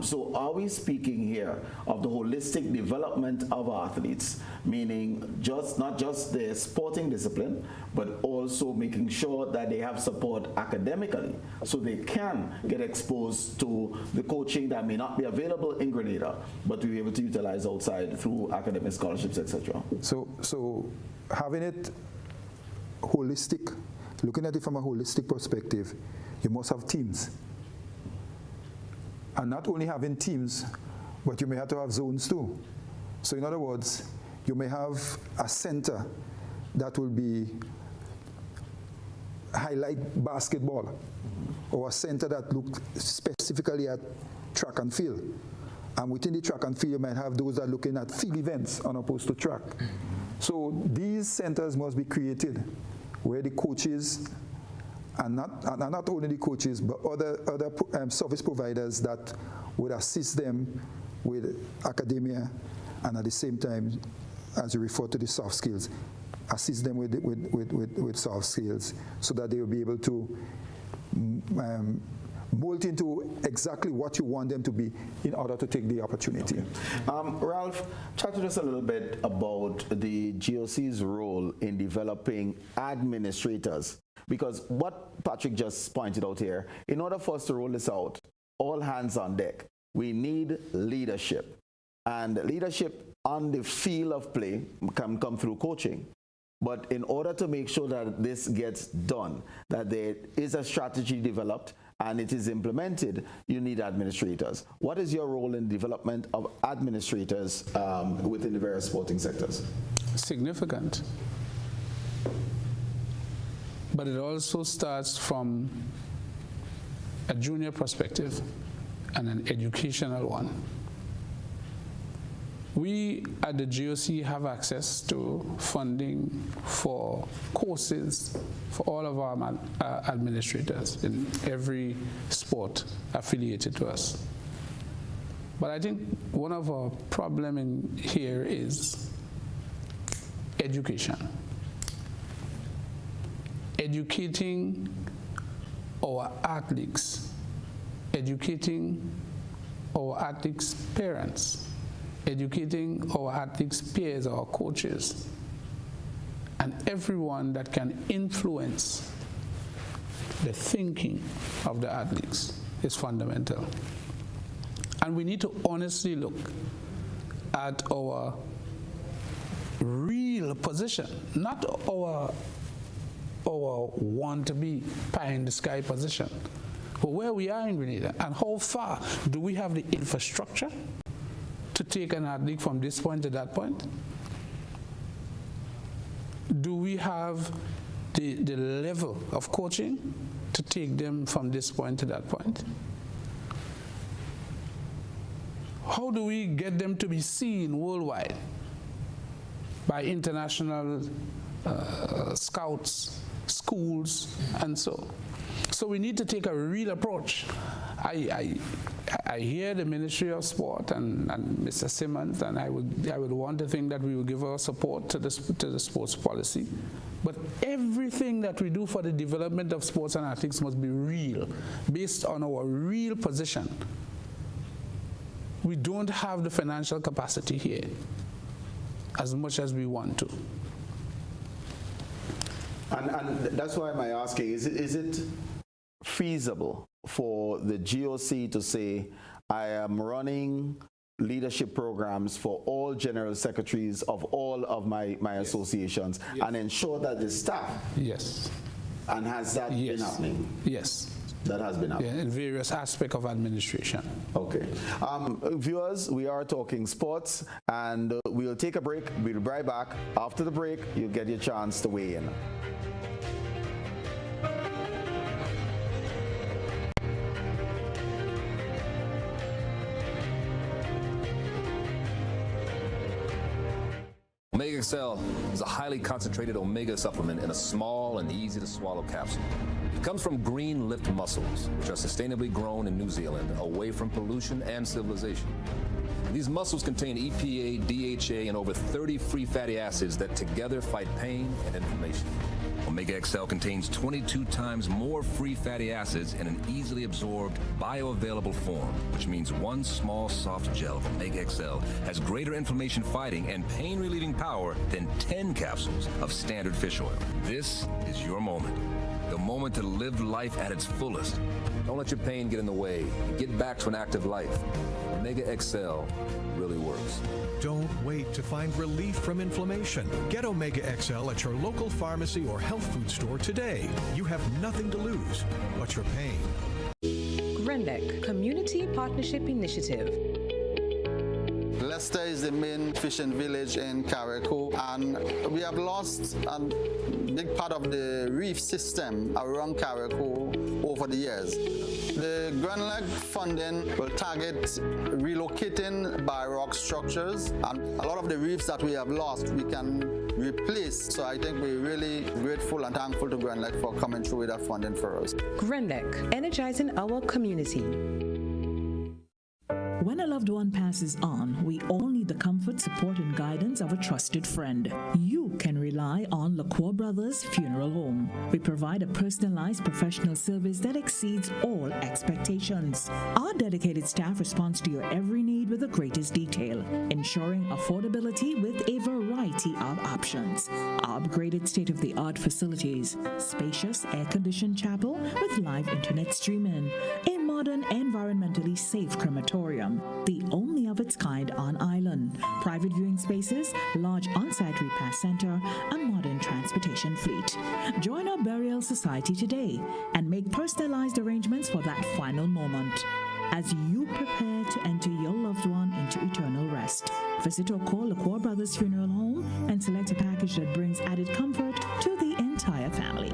So are we speaking here of the holistic development of athletes, meaning not just their sporting discipline, but also making sure that they have support academically so they can get exposed to the coaching that may not be available in Grenada, but to be able to utilize outside through academic scholarships, etc. So having it holistic, looking at it from a holistic perspective, you must have teams. And not only having teams, but you may have to have zones too. So in other words, you may have a center that will be highlight basketball, or a center that looks specifically at track and field. And within the track and field, you might have those that are looking at field events as opposed to track. So these centers must be created where the coaches, and not only the coaches, but other service providers that would assist them with academia, and at the same time, as you refer to the soft skills, assist them with soft skills so that they will be able to mold into exactly what you want them to be in order to take the opportunity. Okay. Ralph, chat to us a little bit about the GOC's role in developing administrators, because what Patrick just pointed out here, in order for us to roll this out, all hands on deck, we need leadership. And leadership on the field of play can come through coaching. But in order to make sure that this gets done, that there is a strategy developed and it is implemented, you need administrators. What is your role in development of administrators within the various sporting sectors? Significant. But it also starts from a junior perspective and an educational one. We at the GOC have access to funding for courses for all of our administrators in every sport affiliated to us. But I think one of our problems in here is education. Educating our athletes, educating our athletes' parents, educating our athletes' peers, our coaches, and everyone that can influence the thinking of the athletes is fundamental. And we need to honestly look at our real position, not our want-to-be pie-in-the-sky position, but where we are in Grenada and how far do we have the infrastructure to take an athlete from this point to that point? Do we have the level of coaching to take them from this point to that point? How do we get them to be seen worldwide by international scouts, schools, and so? So we need to take a real approach. I hear the Ministry of Sport and Mr. Simmons, and I would want to think that we will give our support to the sports policy. But everything that we do for the development of sports and athletics must be real, based on our real position. We don't have the financial capacity here as much as we want to. And that's why I'm asking, is it feasible for the GOC to say, I am running leadership programs for all general secretaries of all of my associations, and ensure that the staff? Yes. And has that been happening? Yes. That has been happening. Yeah, in various aspects of administration. Okay. Viewers, we are talking sports, and we'll take a break. We'll be right back. After the break, you'll get your chance to weigh in. Omega XL is a highly concentrated omega supplement in a small and easy to swallow capsule. It comes from green lift mussels, which are sustainably grown in New Zealand, away from pollution and civilization. These mussels contain EPA, DHA, and over 30 free fatty acids that together fight pain and inflammation. Omega XL contains 22 times more free fatty acids in an easily absorbed, bioavailable form, which means one small soft gel of Omega XL has greater inflammation fighting and pain relieving power than 10 capsules of standard fish oil. This is your moment. The moment to live life at its fullest. Don't let your pain get in the way. Get back to an active life. Omega XL really works. Don't wait to find relief from inflammation. Get Omega XL at your local pharmacy or health food store today. You have nothing to lose but your pain. Grenlec Community Partnership Initiative. Leicester is the main fishing village in Carriacou, and we have lost a big part of the reef system around Carriacou over the years. The Grenlec funding will target relocating by rock structures, and a lot of the reefs that we have lost we can replace. So I think we're really grateful and thankful to Grenlec for coming through with that funding for us. Grenlec, energizing our community. When a loved one passes on, we all need the comfort, support, and guidance of a trusted friend. You can rely on LaCour Brothers Funeral Home. We provide a personalized professional service that exceeds all expectations. Our dedicated staff responds to your every need with the greatest detail, ensuring affordability with a variety of options. Our upgraded state-of-the-art facilities, spacious air-conditioned chapel with live internet streaming, a modern, environmentally safe crematorium, the only of its kind on island, private viewing spaces, large on-site repast center, a modern transportation fleet. Join our burial society today and make personalized arrangements for that final moment. As you prepare to enter your loved one into eternal rest, visit or call LaCour Brothers Funeral Home and select a package that brings added comfort to the entire family.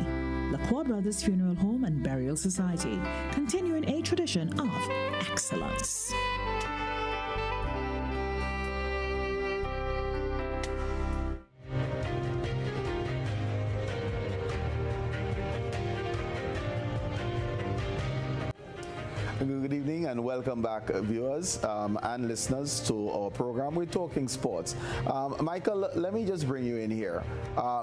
LaCour Brothers Funeral Home and Burial Society, continuing a tradition of excellence. Good evening and welcome back, viewers and listeners, to our program. We're talking sports. Michael, let me just bring you in here.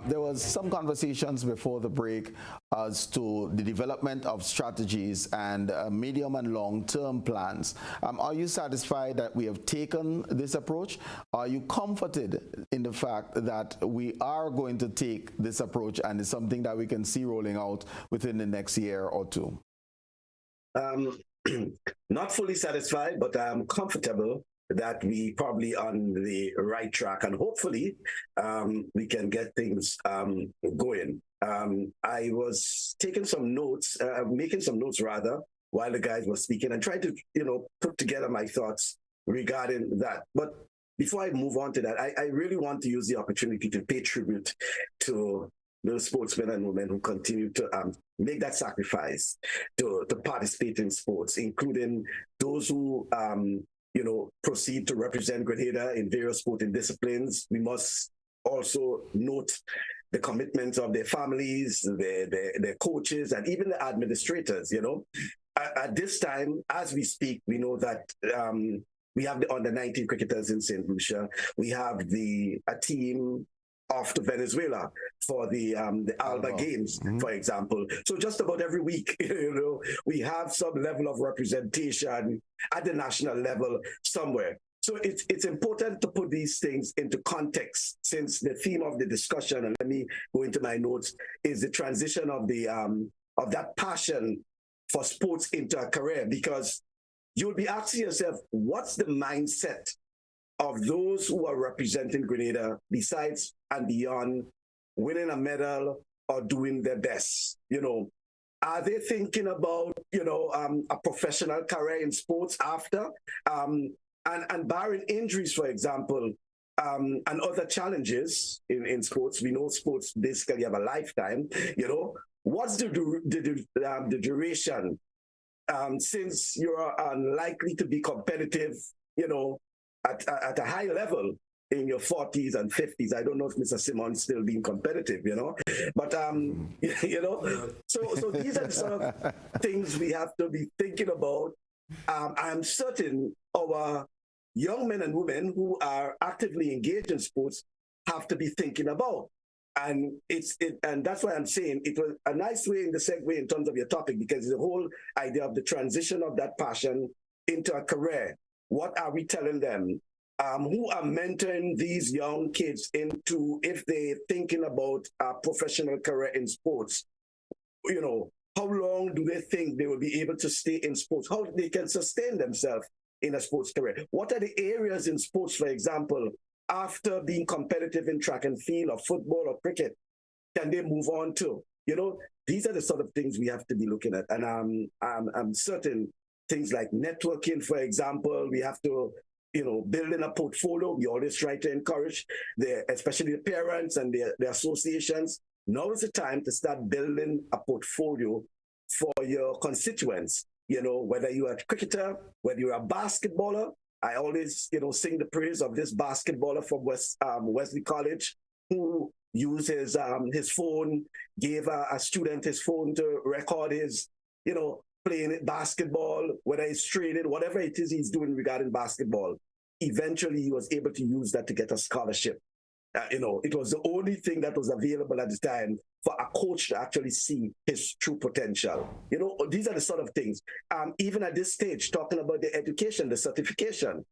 There was some conversations before the break as to the development of strategies and medium and long-term plans. Are you satisfied that we have taken this approach? Are you comforted in the fact that we are going to take this approach and it's something that we can see rolling out within the next year or two? Not fully satisfied, but I'm comfortable that we probably on the right track, and hopefully we can get things going. I was taking some notes, making some notes rather, while the guys were speaking, and trying to, put together my thoughts regarding that. But before I move on to that, I really want to use the opportunity to pay tribute to those sportsmen and women who continue to make that sacrifice to participate in sports, including those who, proceed to represent Grenada in various sporting disciplines. We must also note the commitment of their families, their coaches, and even the administrators, At this time, as we speak, we know that we have the under-19 cricketers in St. Lucia. We have a team off to Venezuela for the Alba Games, for example. So just about every week, we have some level of representation at the national level somewhere. So it's important to put these things into context, since the theme of the discussion, and let me go into my notes, is the transition of that passion for sports into a career. Because you'll be asking yourself, what's the mindset of those who are representing Grenada besides and beyond winning a medal or doing their best? Are they thinking about, a professional career in sports after? And barring injuries, for example, and other challenges in sports, we know sports basically have a lifetime, what's the duration? Since you're unlikely to be competitive, at a high level in your 40s and 50s. I don't know if Mr. Simmons still being competitive, but so these are the sort of things we have to be thinking about. I'm certain our young men and women who are actively engaged in sports have to be thinking about. And and that's why I'm saying it was a nice way in the segue in terms of your topic, because the whole idea of the transition of that passion into a career. What are we telling them? Who are mentoring these young kids into, if they're thinking about a professional career in sports, how long do they think they will be able to stay in sports? How they can sustain themselves in a sports career? What are the areas in sports, for example, after being competitive in track and field or football or cricket, can they move on to? These are the sort of things we have to be looking at. And I'm certain things like networking, for example, we have to, building a portfolio. We always try to encourage especially the parents and the associations. Now is the time to start building a portfolio for your constituents. Whether you're a cricketer, whether you're a basketballer. I always, sing the praise of this basketballer from Wesley College who used his phone, gave a student his phone to record his, playing basketball, whether he's training, whatever it is he's doing regarding basketball. Eventually, he was able to use that to get a scholarship. It was the only thing that was available at the time for a coach to actually see his true potential. These are the sort of things. Even at this stage, talking about the education, the certification,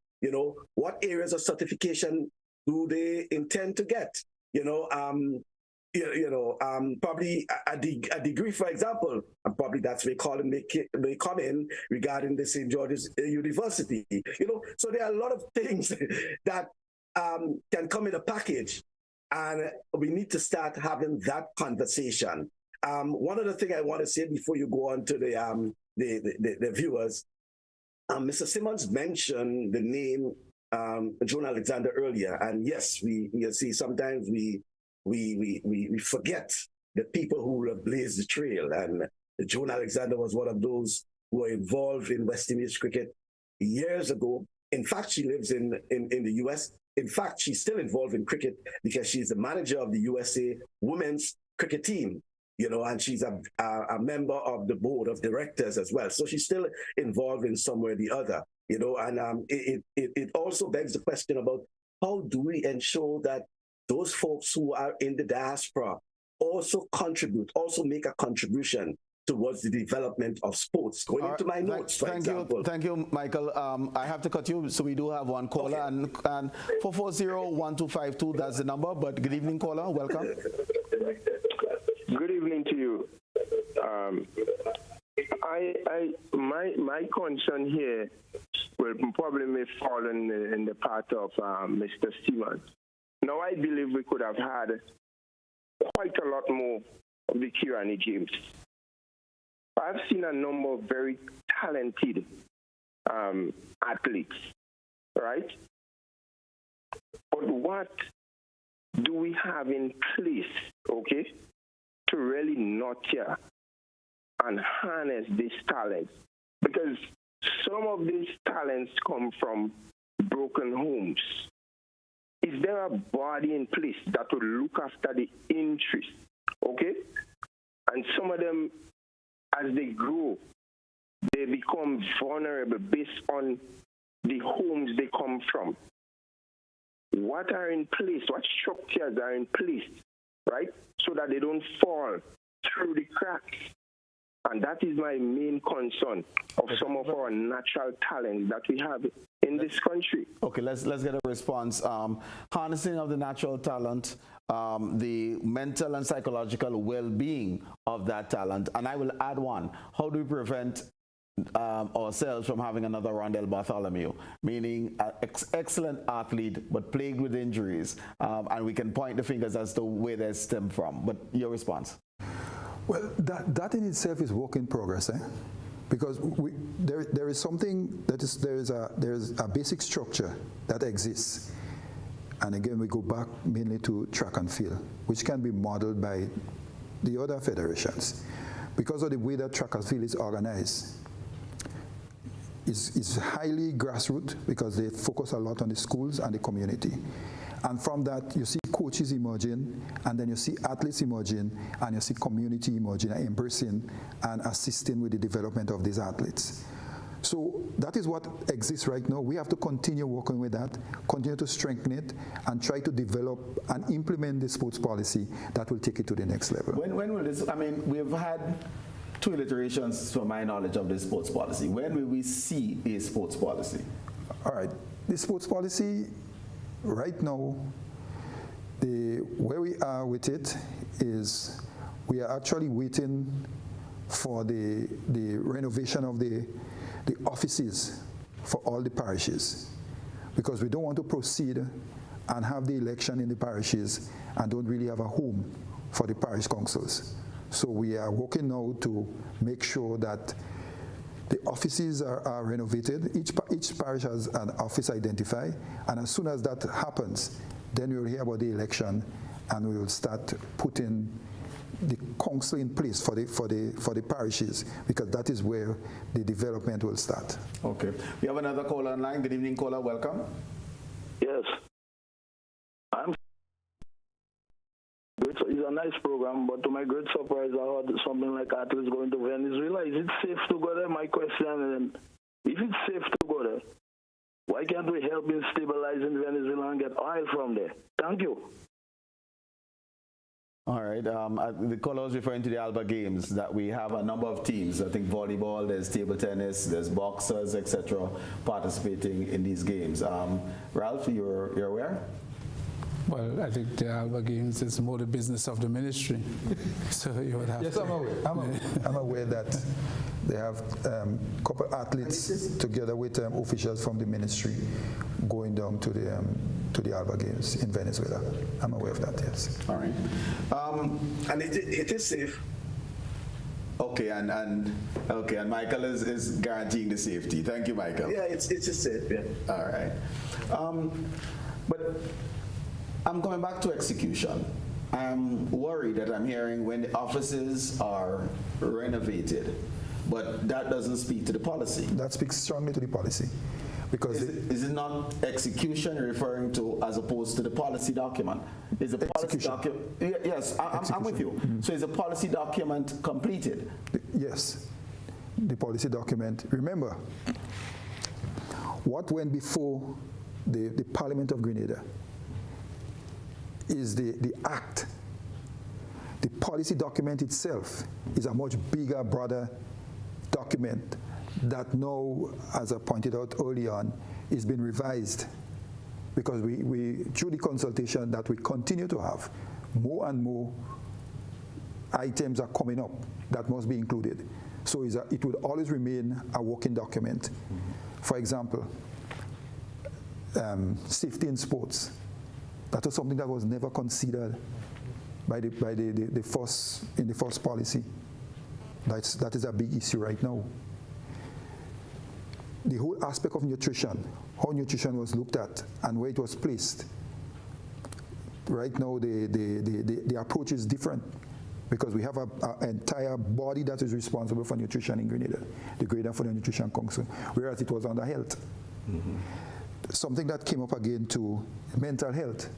what areas of certification do they intend to get? Probably a degree, for example, and probably that's where Colin may come in regarding the St. George's University. So there are a lot of things that can come in a package, and we need to start having that conversation. One other thing I want to say before you go on to the viewers, Mr. Simmons mentioned the name Joan Alexander earlier, and yes, we see sometimes we forget the people who have blazed the trail, and Joan Alexander was one of those who were involved in West Indies cricket years ago. In fact, she lives in the US. In fact, she's still involved in cricket because she's the manager of the USA women's cricket team, and she's a member of the board of directors as well. So she's still involved in some way or the other, and it also begs the question about how do we ensure that those folks who are in the diaspora also make a contribution towards the development of sports. Going into my notes, for example. Thank you, Michael. I have to cut you, so we do have one caller, and 440-1252, that's the number. But good evening, caller. Welcome. Good evening to you. My concern here will probably may fall in the part of Mr. Simmons. Now, I believe we could have had quite a lot more of the Kirani Games. I've seen a number of very talented athletes, right? But what do we have in place, okay, to really nurture and harness these talents? Because some of these talents come from broken homes. Is there a body in place that will look after the interest, okay? And some of them, as they grow, they become vulnerable based on the homes they come from. What are in place? What structures are in place, right? So that they don't fall through the cracks. And that is my main concern of some of our natural talents that we have in this country. Okay, let's get a response. Harnessing of the natural talent, the mental and psychological well-being of that talent. And I will add one. How do we prevent ourselves from having another Rondell Bartholomew, meaning an excellent athlete but plagued with injuries, and we can point the fingers as to where they stem from? But your response? Well, that in itself is work in progress, because there is something that there is a basic structure that exists, and again we go back mainly to track and field, which can be modeled by the other federations, because of the way that track and field is organized. It's highly grassroots because they focus a lot on the schools and the community. And from that, you see coaches emerging, and then you see athletes emerging, and you see community emerging and embracing and assisting with the development of these athletes. So that is what exists right now. We have to continue working with that, continue to strengthen it, and try to develop and implement the sports policy that will take it to the next level. When will this, I mean, we've had 2 iterations to my knowledge of the sports policy. When will we see a sports policy? All right. The sports policy, right now, where we are with it is we are actually waiting for the renovation of the offices for all the parishes, because we don't want to proceed and have the election in the parishes and don't really have a home for the parish councils. So we are working now to make sure that the offices are renovated. Each parish has an office identified, and as soon as that happens, then we will hear about the election, and we will start putting the council in place for the parishes, because that is where the development will start. Okay. We have another caller online. Good evening, caller. Welcome. Yes. It's a nice program, but to my great surprise, I heard something like athletes going to Venezuela. Is it safe to go there? My question, if it's safe to go there, why can't we help in stabilizing Venezuela and get oil from there? Thank you. All right. The caller was referring to the Alba Games, that we have a number of teams. I think volleyball, there's table tennis, there's boxers, etc., participating in these games. Ralph, you're aware? Well, I think the Alba Games is more the business of the ministry. So you would have yes, to. I'm aware. I'm aware that they have a couple athletes together with officials from the ministry going down to the Alba Games in Venezuela. I'm aware of that, yes. All right. And it is safe. Okay, and Michael is guaranteeing the safety. Thank you, Michael. Yeah, it's safe, yeah. All right. But I'm going back to execution. I'm worried that I'm hearing when the offices are renovated, but that doesn't speak to the policy. That speaks strongly to the policy. Because is it not execution you're referring to as opposed to the policy document? Is the policy document? Yes, I'm with you. Mm-hmm. So is the policy document completed? Yes, the policy document. Remember, what went before the Parliament of Grenada is the act. The policy document itself is a much bigger, broader document that now, as I pointed out early on, is being revised, because we through the consultation that we continue to have, more and more items are coming up that must be included. So it would always remain a working document. For example, safety in sports. That was something that was never considered by the first policy. That is a big issue right now. The whole aspect of nutrition, how nutrition was looked at and where it was placed. Right now, the approach is different, because we have an entire body that is responsible for nutrition in Grenada, the Grenada for the Nutrition Council, whereas it was under health. Mm-hmm. Something that came up again to mental health.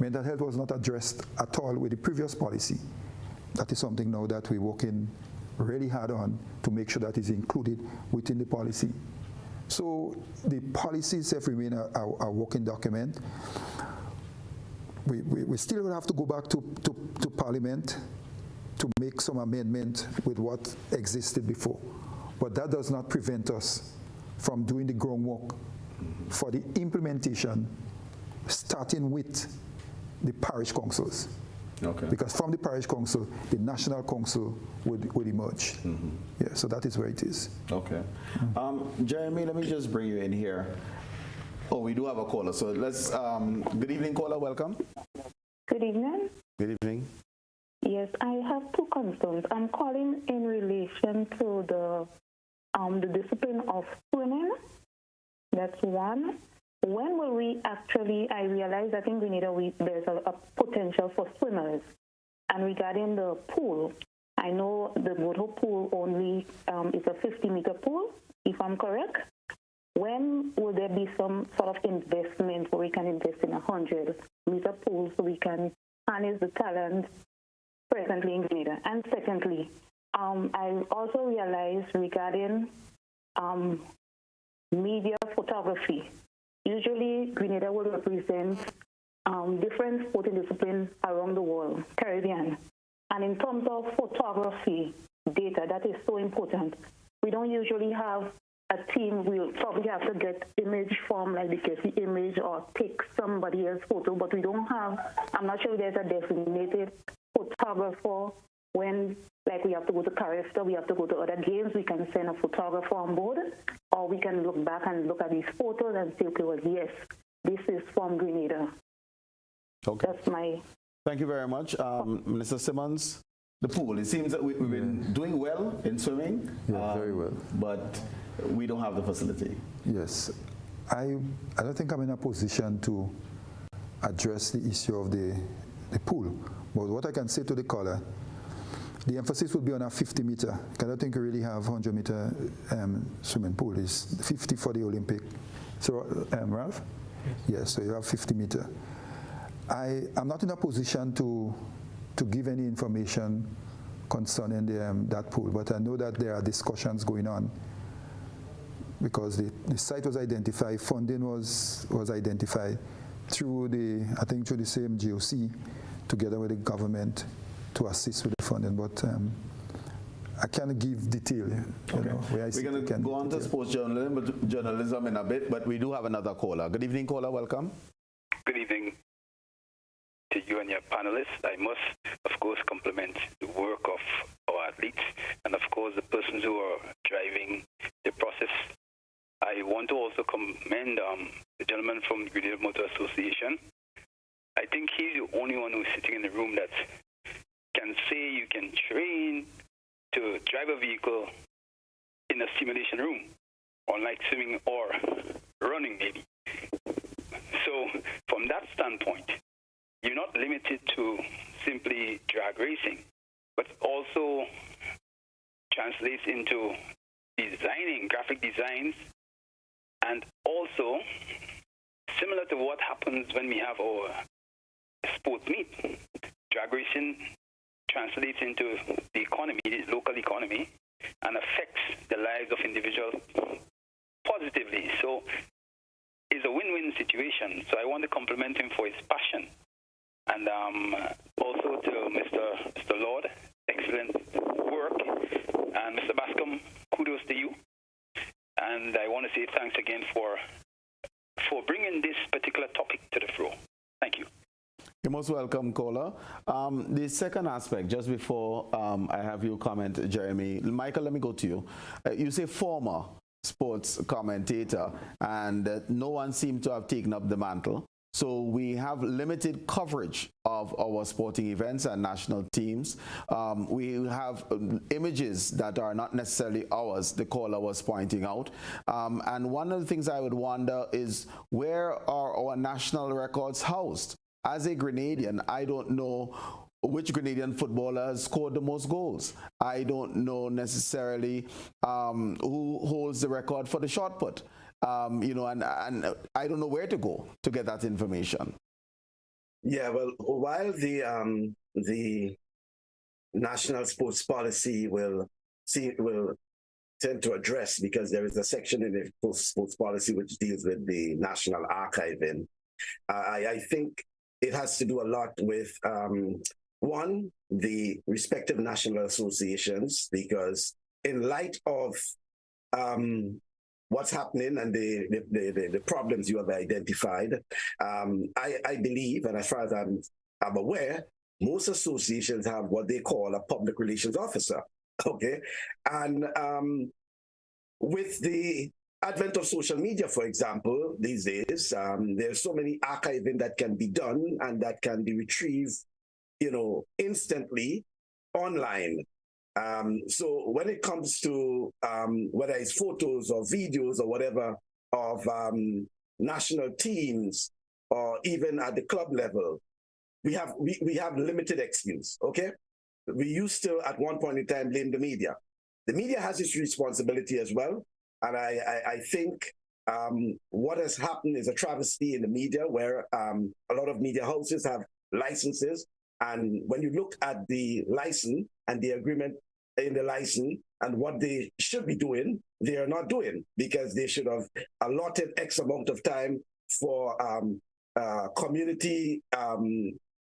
Mental health was not addressed at all with the previous policy. That is something now that we're working really hard on to make sure that is included within the policy. So the policy itself remain a working document. We still will have to go back to Parliament to make some amendment with what existed before. But that does not prevent us from doing the groundwork for the implementation, starting with the parish councils. Okay. Because from the parish council, the national council would emerge. Mm-hmm. Yeah, so that is where it is. Okay. Jeremy, let me just bring you in here. Oh, we do have a caller. So let's, good evening, caller, welcome. Good evening. Good evening. Yes, I have two concerns. I'm calling in relation to the discipline of swimming. That's one. When will we actually, I realize that in Grenada there's a potential for swimmers. And regarding the pool, I know the motor pool only is a 50-meter pool, if I'm correct. When will there be some sort of investment where we can invest in 100 meter pool so we can harness the talent presently in Grenada. And secondly, I also realized regarding media photography. Usually, Grenada will represent different sporting disciplines around the world, Caribbean. And in terms of photography data, that is so important. We don't usually have a team. We'll probably have to get image from like the Getty image or take somebody else's photo, but we don't have, I'm not sure there's a designated photographer when like we have to go to Carifta, we have to go to other games, we can send a photographer on board, or we can look back and look at these photos and say, okay, well, yes, this is from Grenada. Okay. That's my... Thank you very much. Mr. Simmons, the pool, it seems that we've been doing well in swimming. Yeah, very well. But we don't have the facility. Yes. I don't think I'm in a position to address the issue of the pool. But what I can say to the caller, the emphasis will be on a 50-meter. I don't think we really have 100-meter swimming pool. It's 50 for the Olympic. So, Ralph? Yes, so you have 50-meter. I'm not in a position to give any information concerning that pool, but I know that there are discussions going on because the site was identified, funding was identified through through the same GOC together with the government to assist with the funding, but I can't give detail. Okay. We're going to go on to sports journalism in a bit, but we do have another caller. Good evening, caller. Welcome. Good evening to you and your panelists. I must, of course, compliment the work of our athletes and, of course, the persons who are driving the process. I want to also commend the gentleman from the Grenada Motor Association. I think he's the only one who's sitting in the room that can say you can train to drive a vehicle in a simulation room, unlike swimming or running maybe. So from that standpoint, you're not limited to simply drag racing, but also translates into designing, graphic designs, and also similar to what happens when we have our sports meet. Drag racing translates into the economy, the local economy, and affects the lives of individuals positively. So it's a win-win situation. So I want to compliment him for his passion. And also to Mr. Lord, excellent work. And Mr. Bascom, kudos to you. And I want to say thanks again for bringing this particular topic to the fore. Thank you. You're most welcome, caller. The second aspect, just before I have you comment, Jeremy. Michael, let me go to you. You say former sports commentator, and no one seemed to have taken up the mantle. So we have limited coverage of our sporting events and national teams. We have images that are not necessarily ours, the caller was pointing out. And one of the things I would wonder is, where are our national records housed? As a Grenadian, I don't know which Grenadian footballer has scored the most goals. I don't know necessarily who holds the record for the shot put. And I don't know where to go to get that information. Yeah, well, while the national sports policy will tend to address, because there is a section in the sports policy which deals with the national archiving, I think it has to do a lot with one, the respective national associations, because in light of what's happening and the problems you have identified, I believe, and as far as I'm aware, most associations have what they call a public relations officer, okay? And with the advent of social media, for example, these days, there's so many archiving that can be done and that can be retrieved, instantly online. So when it comes to whether it's photos or videos or whatever of national teams, or even at the club level, we have limited excuse, okay? We used to, at one point in time, blame the media. The media has its responsibility as well. And I think what has happened is a travesty in the media where a lot of media houses have licenses. And when you look at the license and the agreement in the license and what they should be doing, they are not doing, because they should have allotted X amount of time for community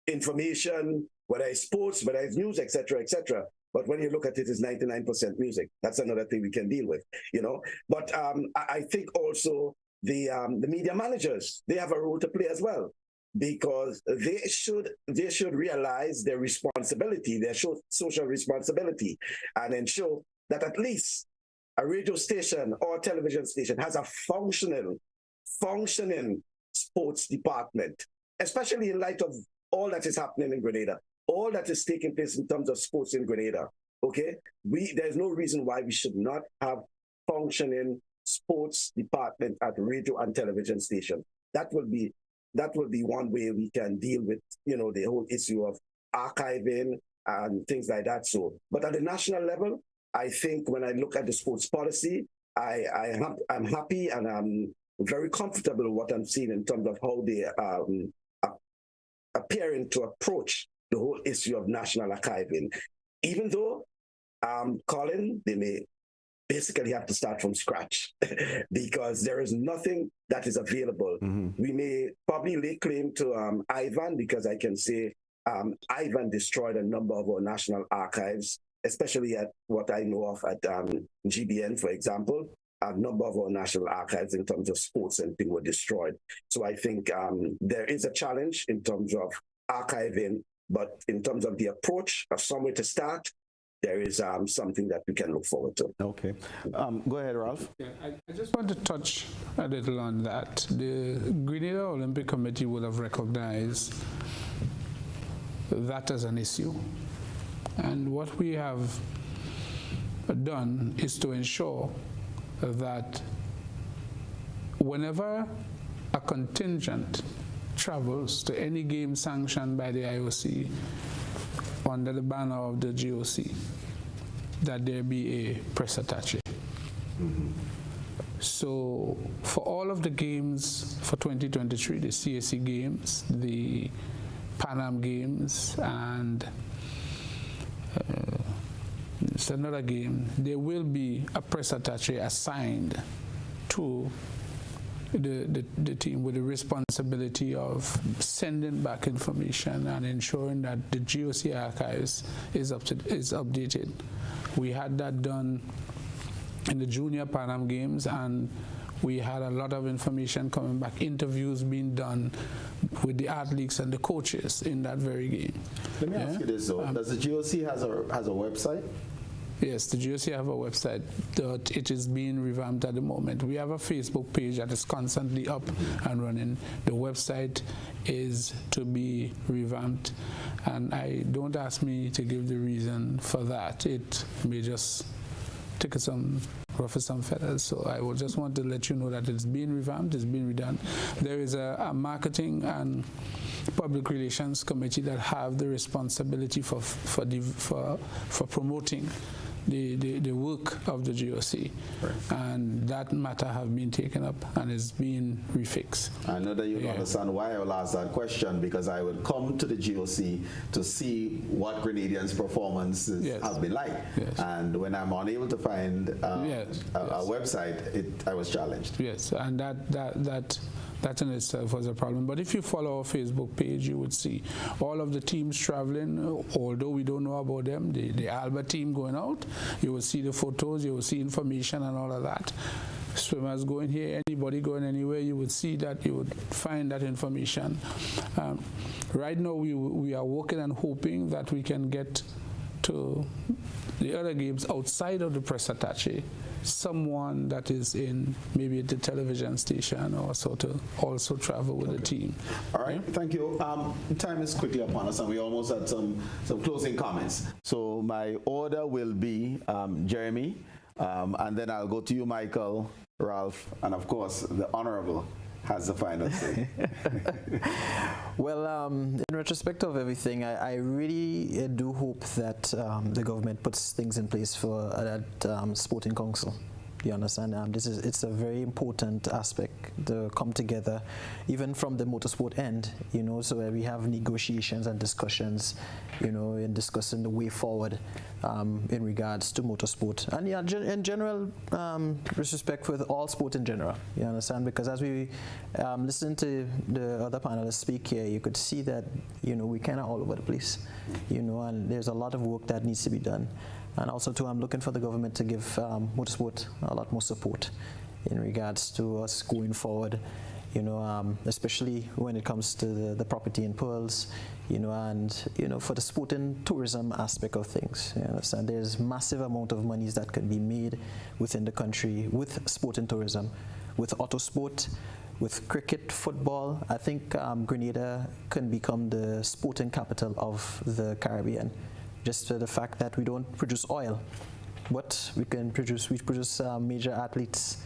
information, whether it's sports, whether it's news, etc., etc. But when you look at it, it's 99% music. That's another thing we can deal with, you know. But I think also the media managers, they have a role to play as well, because they should realize their responsibility, their social responsibility, and ensure that at least a radio station or television station has a functioning sports department, especially in light of all that is happening in Grenada, all that is taking place in terms of sports in Grenada. Okay, there's no reason why we should not have functioning sports department at radio and television station. That will be one way we can deal with, you know, the whole issue of archiving and things like that. So, but at the national level, I think when I look at the sports policy, I'm happy and I'm very comfortable with what I'm seeing in terms of how they are appearing to approach the whole issue of national archiving. Even though, Colin, they may basically have to start from scratch because there is nothing that is available. We may probably lay claim to Ivan, because I can say Ivan destroyed a number of our national archives, especially at what I know of at GBN, for example. A number of our national archives in terms of sports and things were destroyed. So I think there is a challenge in terms of archiving, but in terms of the approach of somewhere to start, there is something that we can look forward to. Okay. Go ahead, Ralph. Yeah, I just want to touch a little on that. The Grenada Olympic Committee would have recognized that as an issue. And what we have done is to ensure that whenever a contingent travels to any game sanctioned by the IOC under the banner of the GOC, that there be a press attaché. So for all of the games for 2023, the CAC games, the Pan Am games, and it's another game, there will be a press attaché assigned to the team with the responsibility of sending back information and ensuring that the GOC archives is updated. We had that done in the junior Pan Am games, and we had a lot of information coming back, interviews being done with the athletes and the coaches in that very game. Let me ask you this though, does the GOC has a website? Yes, the GOC have a website that it is being revamped at the moment. We have a Facebook page that is constantly up and running. The website is to be revamped, and don't ask me to give the reason for that. It may just take some ruffle some feathers. So I will just want to let you know that it's being revamped, it's being redone. There is a marketing and public relations committee that have the responsibility for promoting the work of the GOC, and that matter have been taken up and is being refixed. I know that you understand why I will ask that question, because I will come to the GOC to see what Grenadians' performances have been like, and when I'm unable to find a website, I was challenged. Yes, and that in itself was a problem. But if you follow our Facebook page, you would see all of the teams traveling, although we don't know about them, the Alba team going out, you will see the photos, you will see information and all of that. Swimmers going here, anybody going anywhere, you would see that, you would find that information. Right now, we are working and hoping that we can get to the other games outside of the press attaché, someone that is in maybe the television station or so to also travel with the team. All right, thank you. Time is quickly upon us, and we almost had some closing comments. So my order will be Jeremy, and then I'll go to you, Michael, Ralph, and of course the Honorable has the final say. Well, in retrospect of everything, I really do hope that the government puts things in place for that sporting council. You understand? It's a very important aspect to come together, even from the motorsport end. So we have negotiations and discussions, in discussing the way forward in regards to motorsport, and in general, respect with all sport in general. You understand? Because as we listen to the other panelists speak here, you could see that we kind of all over the place, and there's a lot of work that needs to be done. And also, too, I'm looking for the government to give motorsport a lot more support in regards to us going forward, especially when it comes to the property in pearls, and, for the sport and tourism aspect of things. You understand? There's massive amount of monies that can be made within the country with sport and tourism, with auto sport, with cricket, football. I think Grenada can become the sporting capital of the Caribbean. Just the fact that we don't produce oil, but we produce major athletes.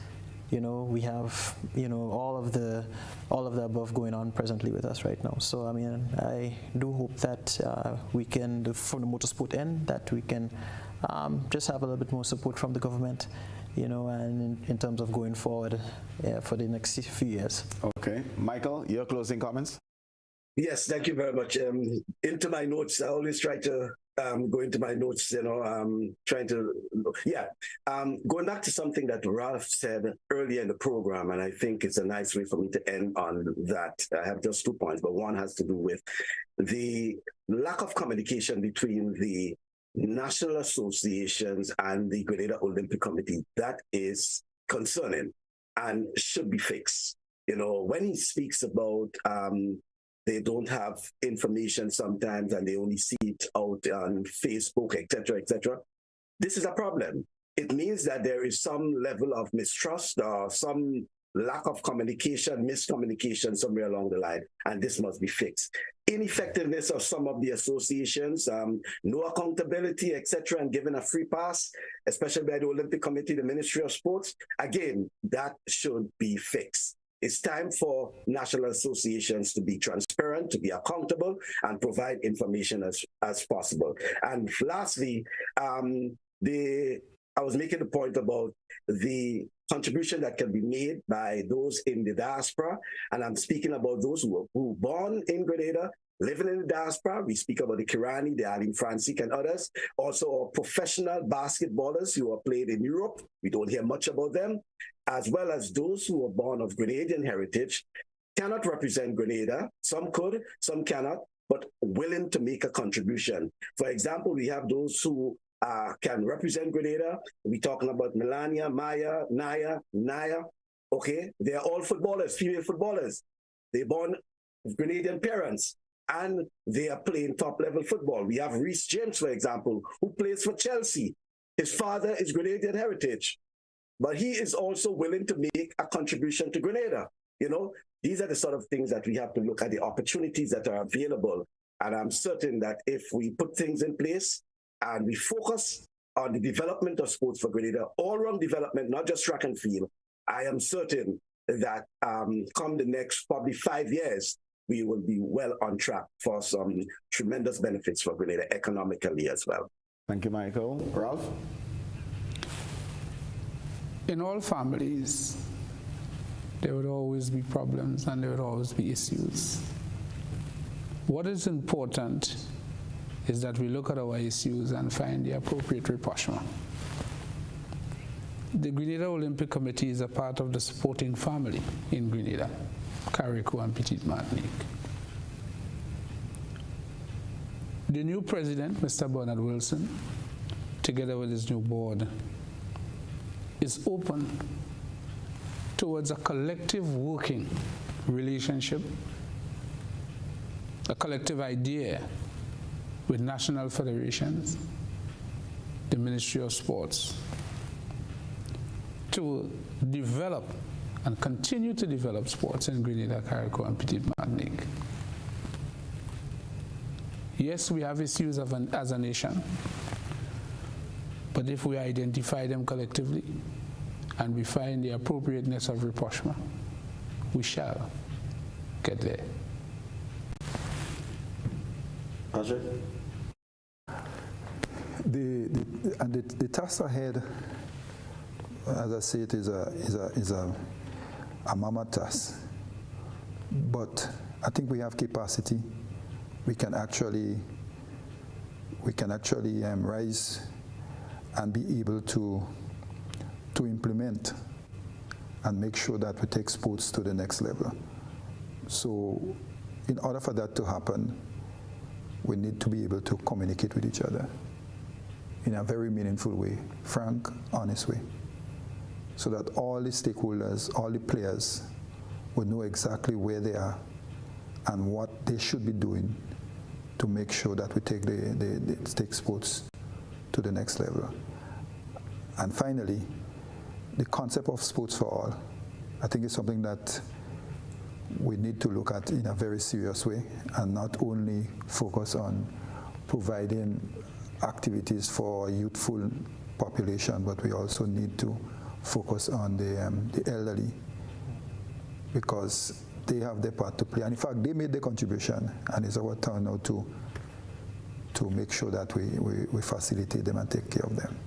We have all of the above going on presently with us right now. So I do hope that we can, from the motorsport end, that we can just have a little bit more support from the government, and in terms of going forward for the next few years. Okay, Michael, your closing comments. Yes, thank you very much. Into my notes, I always try to go into my notes, going back to something that Ralph said earlier in the program, and I think it's a nice way for me to end on that. I have just 2 points, but one has to do with the lack of communication between the national associations and the Grenada Olympic Committee. That is concerning and should be fixed. When he speaks about they don't have information sometimes and they only see it out on Facebook, etc., etc. This is a problem. It means that there is some level of mistrust or some lack of communication, miscommunication somewhere along the line, and this must be fixed. Ineffectiveness of some of the associations, no accountability, etc., and given a free pass, especially by the Olympic Committee, the Ministry of Sports, again, that should be fixed. It's time for national associations to be transparent, to be accountable, and provide information as possible. And lastly, I was making a point about the contribution that can be made by those in the diaspora, and I'm speaking about those who were born in Grenada, living in the diaspora. We speak about the Kirani, the Alim Francique, and others. Also, our professional basketballers who are played in Europe. We don't hear much about them, as well as those who are born of Grenadian heritage, cannot represent Grenada. Some could, some cannot, but willing to make a contribution. For example, we have those who can represent Grenada. We're talking about Melania, Maya, Naya. Okay, they're all footballers, female footballers. They're born of Grenadian parents, and they are playing top-level football. We have Reece James, for example, who plays for Chelsea. His father is Grenadian heritage, but he is also willing to make a contribution to Grenada. These are the sort of things that we have to look at, the opportunities that are available. And I'm certain that if we put things in place and we focus on the development of sports for Grenada, all-round development, not just track and field, I am certain that come the next probably 5 years, we will be well on track for some tremendous benefits for Grenada economically as well. Thank you, Michael. Ralph? In all families, there would always be problems and there would always be issues. What is important is that we look at our issues and find the appropriate rapprochement. The Grenada Olympic Committee is a part of the sporting family in Grenada, Carriacou and Petite Martinique. The new president, Mr. Bernard Wilson, together with his new board, is open towards a collective working relationship, a collective idea with national federations, the Ministry of Sports, to develop and continue to develop sports in Grenada, Carriacou, and Petite Martinique. Yes, we have issues as a nation, but if we identify them collectively and we find the appropriateness of rapprochement, we shall get there. Ajay? The task ahead as I say, it is a mammoth task. But I think we have capacity. We can actually rise and be able to implement and make sure that we take sports to the next level. So in order for that to happen, we need to be able to communicate with each other in a very meaningful way, frank, honest way, so that all the stakeholders, all the players would know exactly where they are and what they should be doing to make sure that we take sports to the next level. And finally, the concept of sports for all, I think is something that we need to look at in a very serious way and not only focus on providing activities for a youthful population, but we also need to focus on the elderly, because they have their part to play. And in fact, they made the contribution, and it's our turn now to make sure that we facilitate them and take care of them.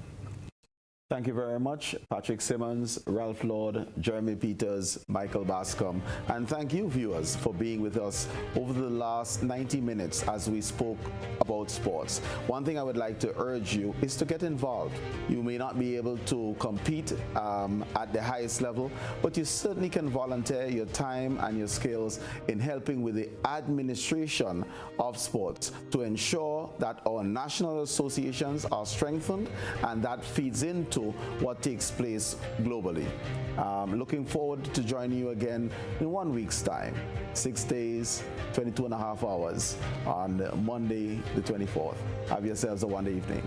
Thank you very much, Patrick Simmons, Ralph Lord, Jeremy Peters, Michael Bascom, and thank you, viewers, for being with us over the last 90 minutes as we spoke about sports. One thing I would like to urge you is to get involved. You may not be able to compete at the highest level, but you certainly can volunteer your time and your skills in helping with the administration of sports to ensure that our national associations are strengthened, and that feeds into what takes place globally. Looking forward to joining you again in 1 week's time, 6 days, 22.5 hours on Monday the 24th. Have yourselves a wonderful evening.